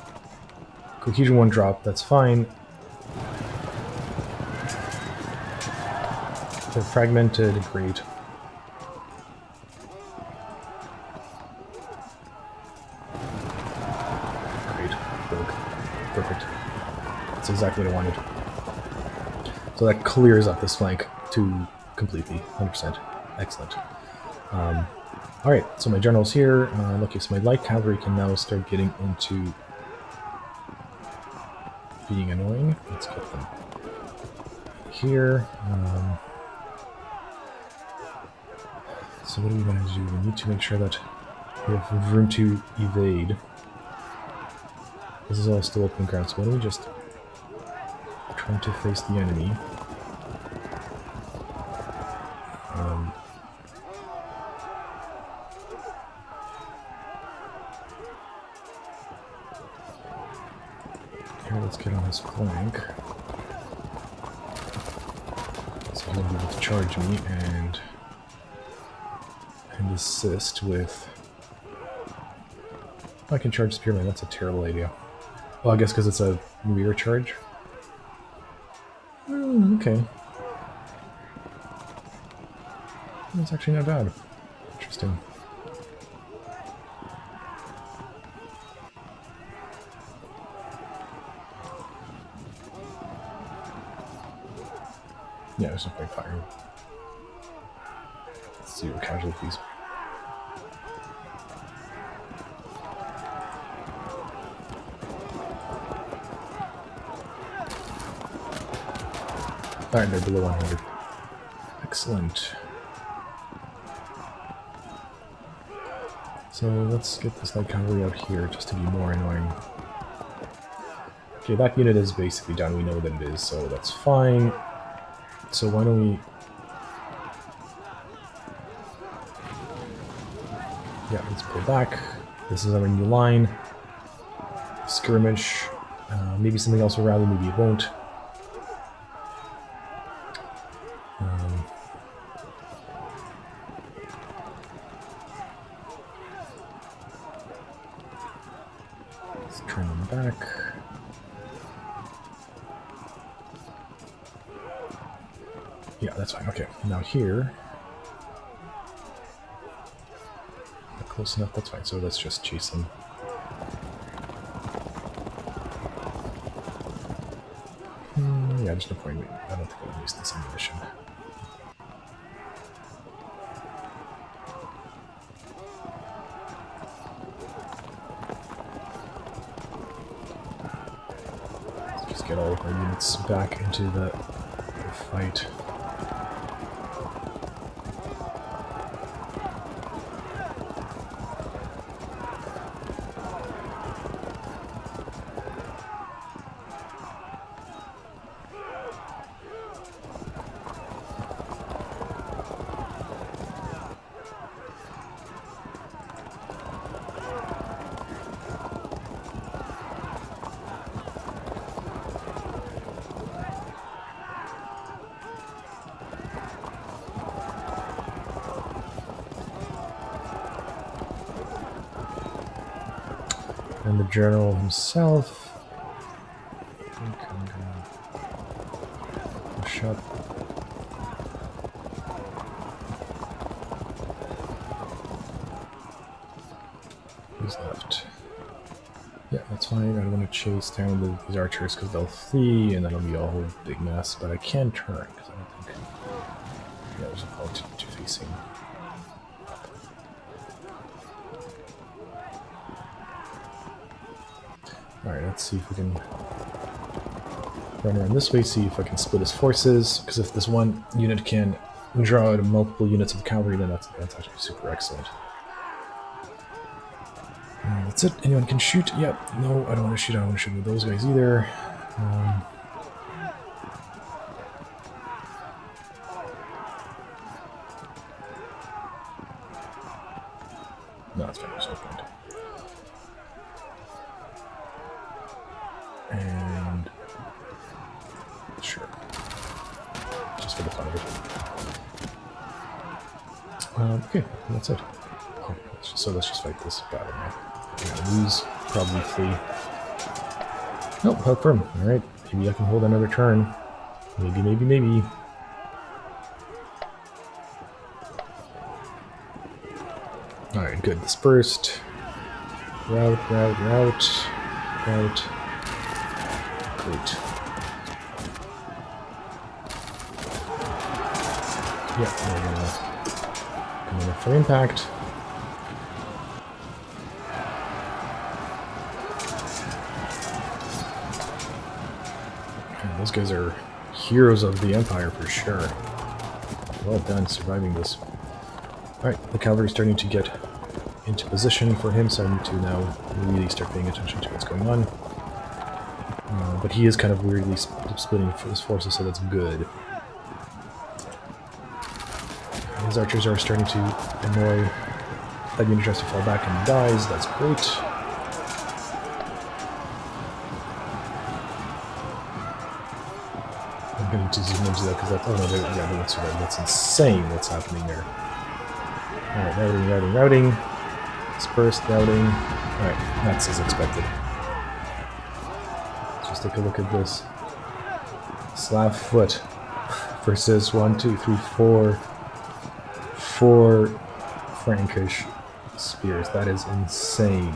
Cohesion 1 drop, that's fine. They're fragmented, great. Great, broke. Perfect. That's exactly what I wanted. So that clears up this flank to completely, 100%. Excellent. Alright, so my general's here. Okay, so my light cavalry can now start getting into being annoying. Let's get them here. So what do we want to do? We need to make sure that we have room to evade. This is all still open ground, so why don't we just try to face the enemy. Here, let's get on his flank. So he'll be able to charge me and assist with... Oh, I can charge Spearman, that's a terrible idea. Well, I guess because it's a rear charge. Okay. That's actually not bad. Interesting. Yeah, there's no point firing. 0 casualties. Alright, they're below 100. Excellent. So let's get this light cavalry out here just to be more annoying. Okay, that unit is basically done. We know that it is, so that's fine. So why don't we... Yeah, let's pull back. This is our new line. Skirmish. Maybe something else will rally, maybe it won't. Let's turn them back. Yeah, that's fine. Okay, now here. Not close enough, that's fine. So let's just chase them. Yeah, there's no point. I don't think I'll waste this ammunition. Let's just get all of our units back into the fight. And the general himself, I think I'm gonna push up. Who's left? Yeah, that's fine. I don't want to chase down these archers because they'll flee and that'll be a whole big mess. But I can turn because I don't think there's a point to facing. Alright, let's see if we can run around this way, see if I can split his forces. Because if this one unit can draw out multiple units of cavalry, then that's actually super excellent. That's it. Anyone can shoot? Yep. No, I don't want to shoot. I don't want to shoot with those guys either. No, that's fine. There's no point. And sure, just for the fun of it. Okay, that's it. Oh, let's just fight this battle now. We're gonna lose, probably flee. Nope, held firm. All right, maybe I can hold another turn. Maybe. All right, good. Dispersed. Route. Great. Yeah, we're gonna come in for impact. Man, those guys are heroes of the Empire for sure. Well done surviving this. Alright, the cavalry is starting to get into position for him, so I need to now really start paying attention to what's going on. But he is kind of weirdly splitting his forces, so that's good. His archers are starting to annoy. That unit tries to fall back and dies. That's great. I'm going to zoom into that because that's... Oh no, they won't survive. That's insane what's happening there. Alright, routing. Dispersed, routing. Alright, that's as expected. Let's just take a look at this. Slav foot versus 1, 2, 3, 4 Frankish spears. That is insane.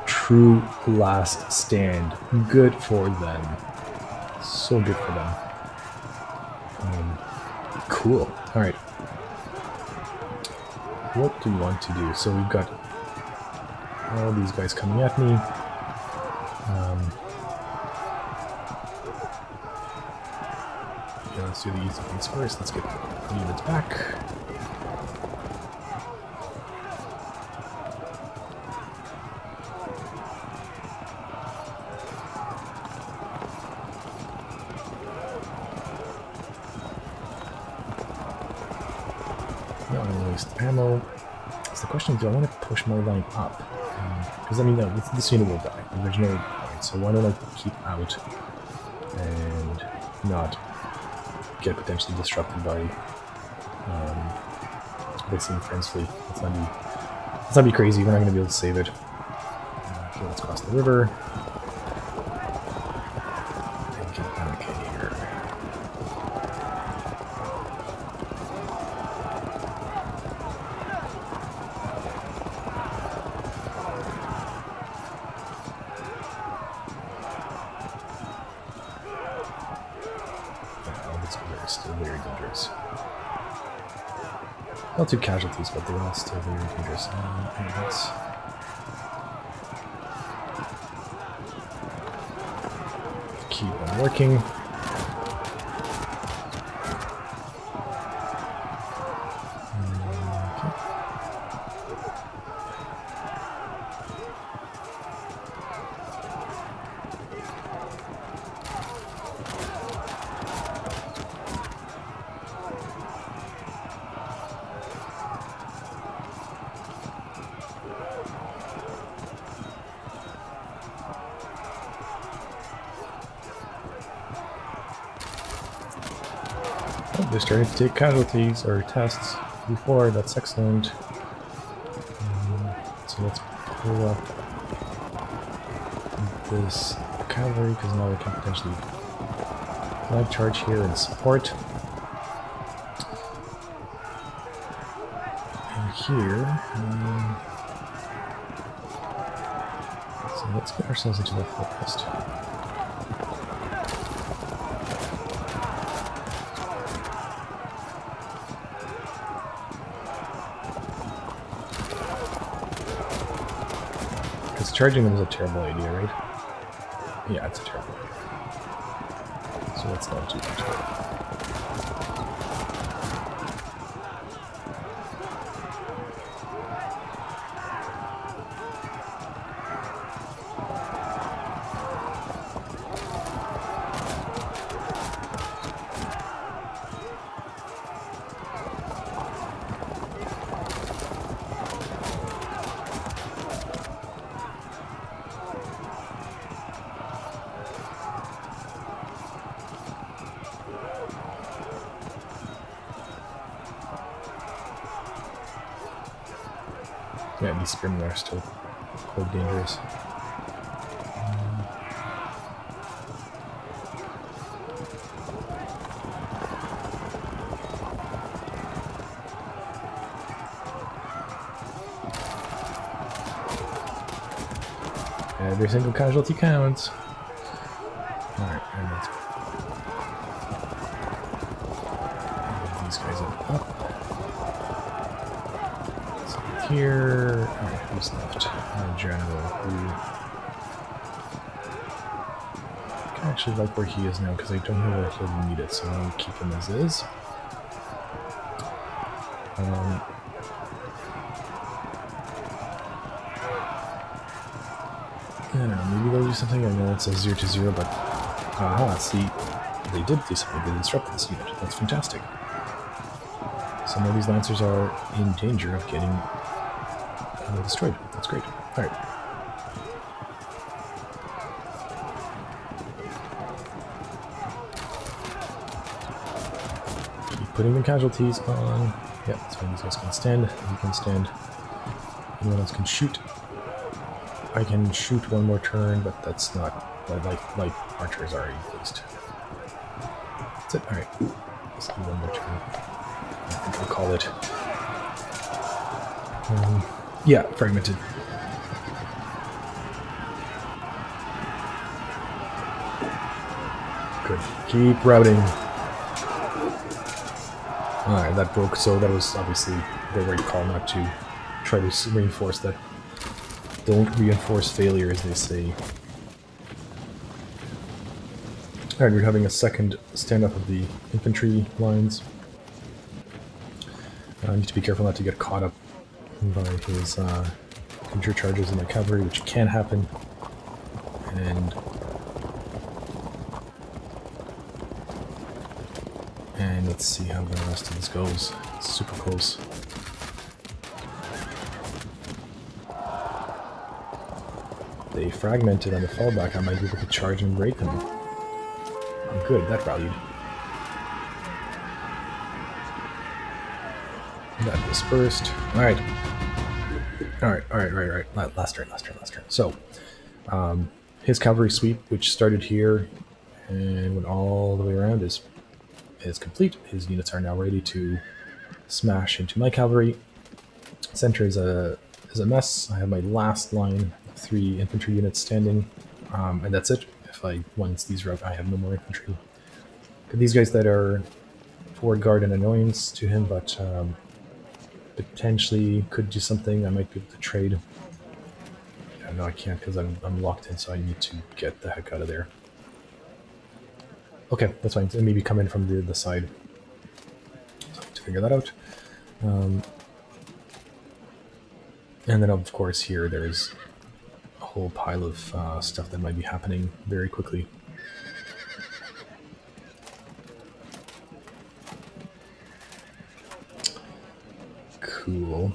True last stand. Good for them. So good for them. Cool. Alright. What do we want to do? So we've got all these guys coming at me. Yeah, let's do the easy things first. Let's get units back. Not going to waste ammo. So the question is, do I want to push my line up? Because I mean, no, this unit will die. There's no point. So why don't I keep out and not get potentially disrupted by Lycian Friends fleet. Let's not be crazy. We're not going to be able to save it. Okay, let's cross the river and get back in here. Still very dangerous. Not two casualties, but they're all still very dangerous. Let's keep on working. They're starting to take casualties or tests before. That's excellent. So let's pull up this cavalry because now we can potentially live charge here and support. And here, let's get ourselves into the forest. Because charging them is a terrible idea, right? Yeah, it's a terrible idea. So let's not do that. Yeah, these spearmen are still quite dangerous. Every single casualty counts. Alright, and let's move these guys up. So here. Alright, who's left? General, who I actually like where he is now because I don't know where he'll need it, so I'm going to keep him as is. I don't know, maybe they'll do something. I know it says 0 to 0, but see, they did do something. They disrupted this unit. That's fantastic. Some of these lancers are in danger of getting destroyed. That's great. All right. Keep putting the casualties on. Yeah, that's fine. These guys can stand. You can stand. Anyone else can shoot. I can shoot one more turn, but that's not like archers are used. That's it. All right. Let's do one more turn. I think I'll call it. Yeah, fragmented. Good. Keep routing. Alright, that broke, so that was obviously the right call not to try to reinforce that. Don't reinforce failure, as they say. Alright, we're having a second standoff of the infantry lines. I need to be careful not to get caught up by his infantry charges and the cavalry, which can happen. And let's see how the rest of this goes. It's super close. They fragmented on the fallback. I might be able to charge and break them. Oh, good, that rallied. That dispersed. Alright. Alright. Last turn. So, his cavalry sweep, which started here and went all the way around, is complete. His units are now ready to smash into my cavalry. Center is a mess. I have my last line of 3 infantry units standing, and that's it. Once these rout, I have no more infantry. Got these guys that are forward guard and annoyance to him, but potentially could do something. I might be able to trade. Yeah, no, I can't because I'm locked in, so I need to get the heck out of there. Okay, that's fine. And maybe come in from the side. So to figure that out. And then, of course, here there's a whole pile of stuff that might be happening very quickly. Cool.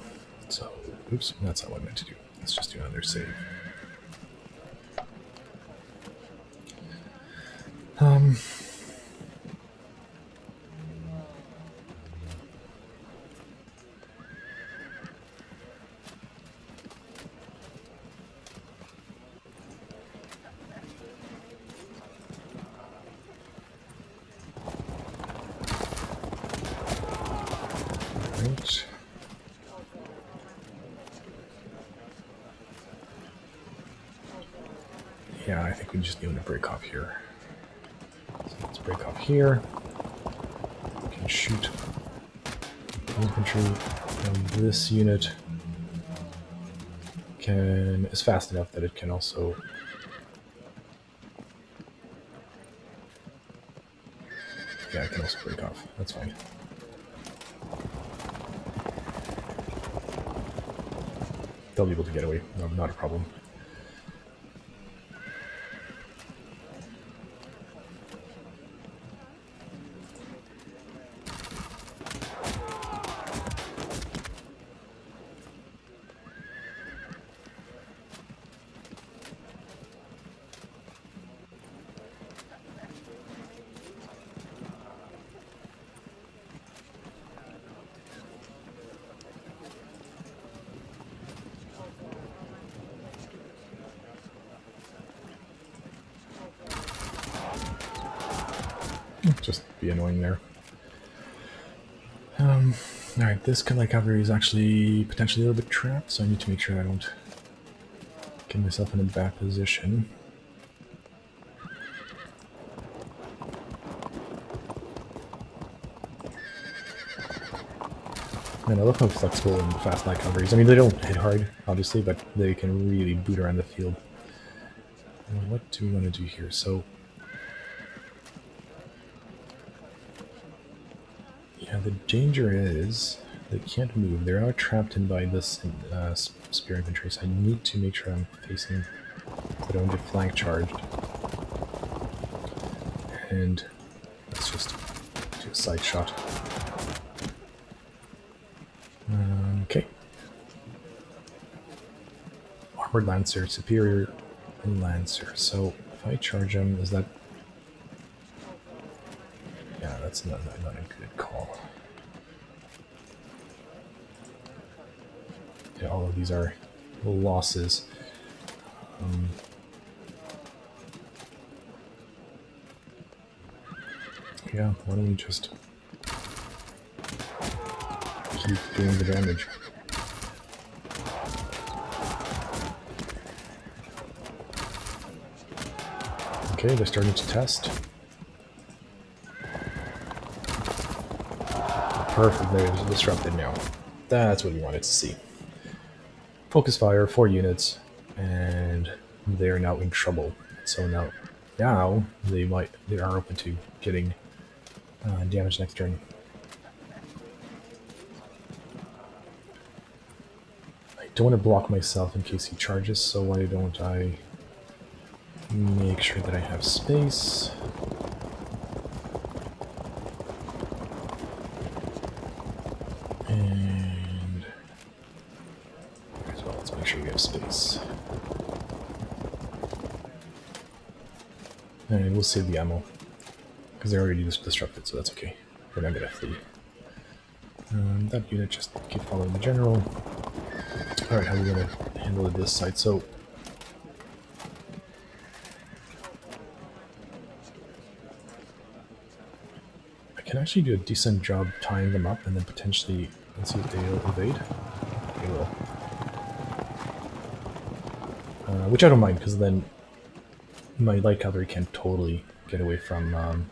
So, oops, that's not what I meant to do. Let's just do another save. Right. yeah, I think we just need to break off here. So let's break off here. We can shoot infantry, and this unit is fast enough that it can also. Yeah, it can also break off. That's fine. They'll be able to get away. No, not a problem. Just be annoying there. Alright, this light cavalry is actually potentially a little bit trapped, so I need to make sure I don't get myself in a bad position. And I love how flexible and fast light cavalry is. I mean, they don't hit hard, obviously, but they can really boot around the field. And what do we want to do here? So, yeah, the danger is they can't move. They're now trapped in by this spear infantry, so I need to make sure I'm facing so I don't get flank charged. And let's just do a side shot. Okay. Armored Lancer, Superior Lancer. So if I charge him, is that... Yeah, that's not a good call. Yeah, all of these are losses. Yeah, why don't we just keep doing the damage? Okay, they're starting to test. Perfect, they're disrupted now. That's what we wanted to see. Focus fire, 4 units, and they are now in trouble. So now they are open to getting damage next turn. I don't want to block myself in case he charges, so why don't I make sure that I have space? And as well, let's make sure we have space. And we'll save the ammo, because they're already disrupted, so that's okay. We're not gonna flee. That unit just keep following the general. Alright, how are we gonna handle this side? So I can actually do a decent job tying them up and then potentially let's see if they'll evade. They will. Which I don't mind, because then my light cavalry can totally get away from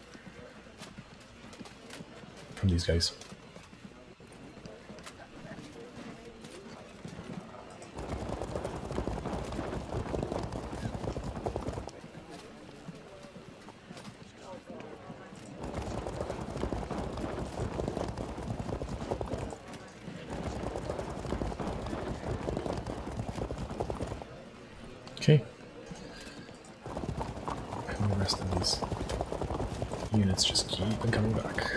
these guys. Okay. And the rest of these units just keep on coming back.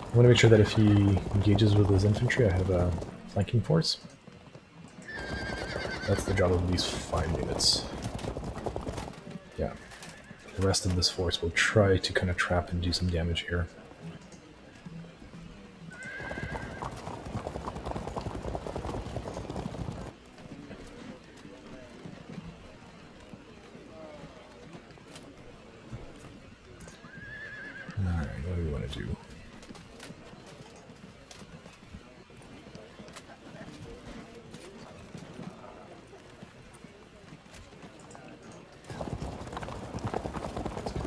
I want to make sure that if he engages with his infantry, I have a flanking force. That's the job of these 5 units. Yeah. The rest of this force will try to kind of trap and do some damage here. Alright, what do we want to do?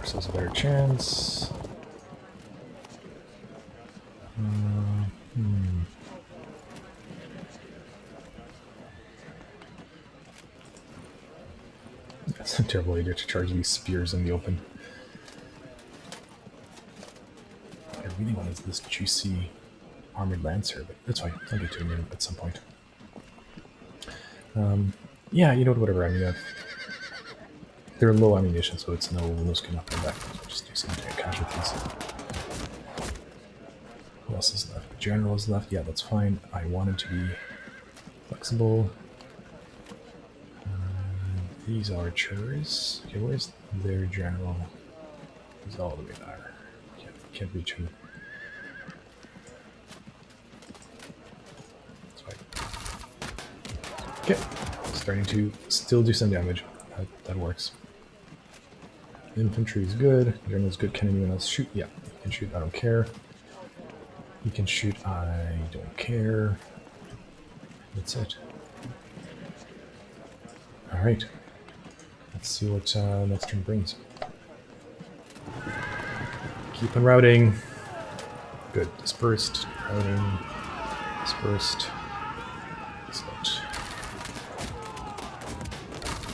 ourselves a better chance. That's a terrible idea to charge these spears in the open. What I really want is this juicy armored lancer, but that's fine. I'll get to him at some point. Yeah, you know what, whatever. I mean, they're low ammunition, so it's no skin up and back. So just do some casualties. Who else is left? The general is left. Yeah, that's fine. I wanted to be flexible. These archers. Okay, where's their general? He's all the way there. Can't reach him. That's fine. Okay, starting to still do some damage. That works. Infantry is good. General's good. Can anyone else shoot? Yeah, you can shoot. I don't care. You can shoot. I don't care. That's it. All right. Let's see what next turn brings. Keep on routing. Good. Dispersed. Routing. Dispersed. Excellent.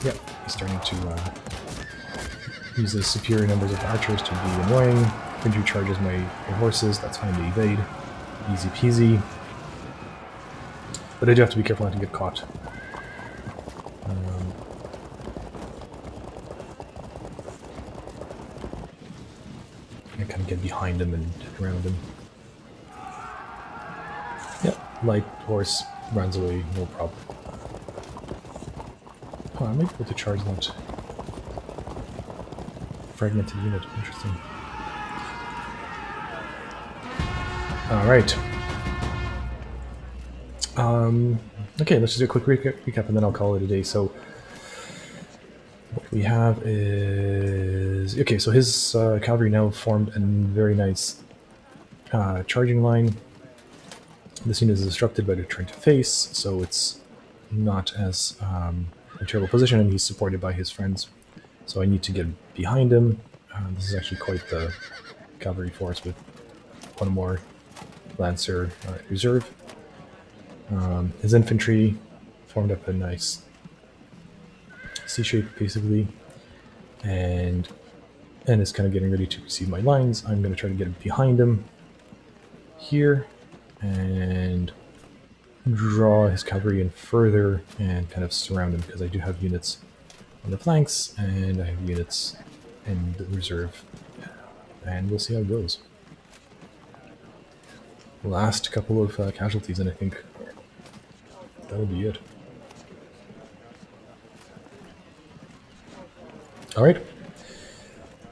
Yep. He's starting to use the superior numbers of archers to be annoying. Infantry charges my horses. That's fine to evade. Easy peasy. But I do have to be careful not to get caught. I kind of get behind him and around him. Yep, light horse runs away, no problem. Oh, I might be able to charge that fragmented unit. Interesting. Alright. Okay, let's just do a quick recap and then I'll call it a day. So, what we have is... Okay, so his cavalry now formed a very nice charging line. This unit is disrupted by the turn to face, so it's not as a terrible position, and he's supported by his friends. So I need to get behind him. This is actually quite the cavalry force with one more Lancer reserve. His infantry formed up a nice C shape, basically, and is kind of getting ready to receive my lines. I'm going to try to get behind him here and draw his cavalry in further and kind of surround him, because I do have units on the flanks and I have units in the reserve, and we'll see how it goes. Last couple of casualties, and I think that'll be it. All right.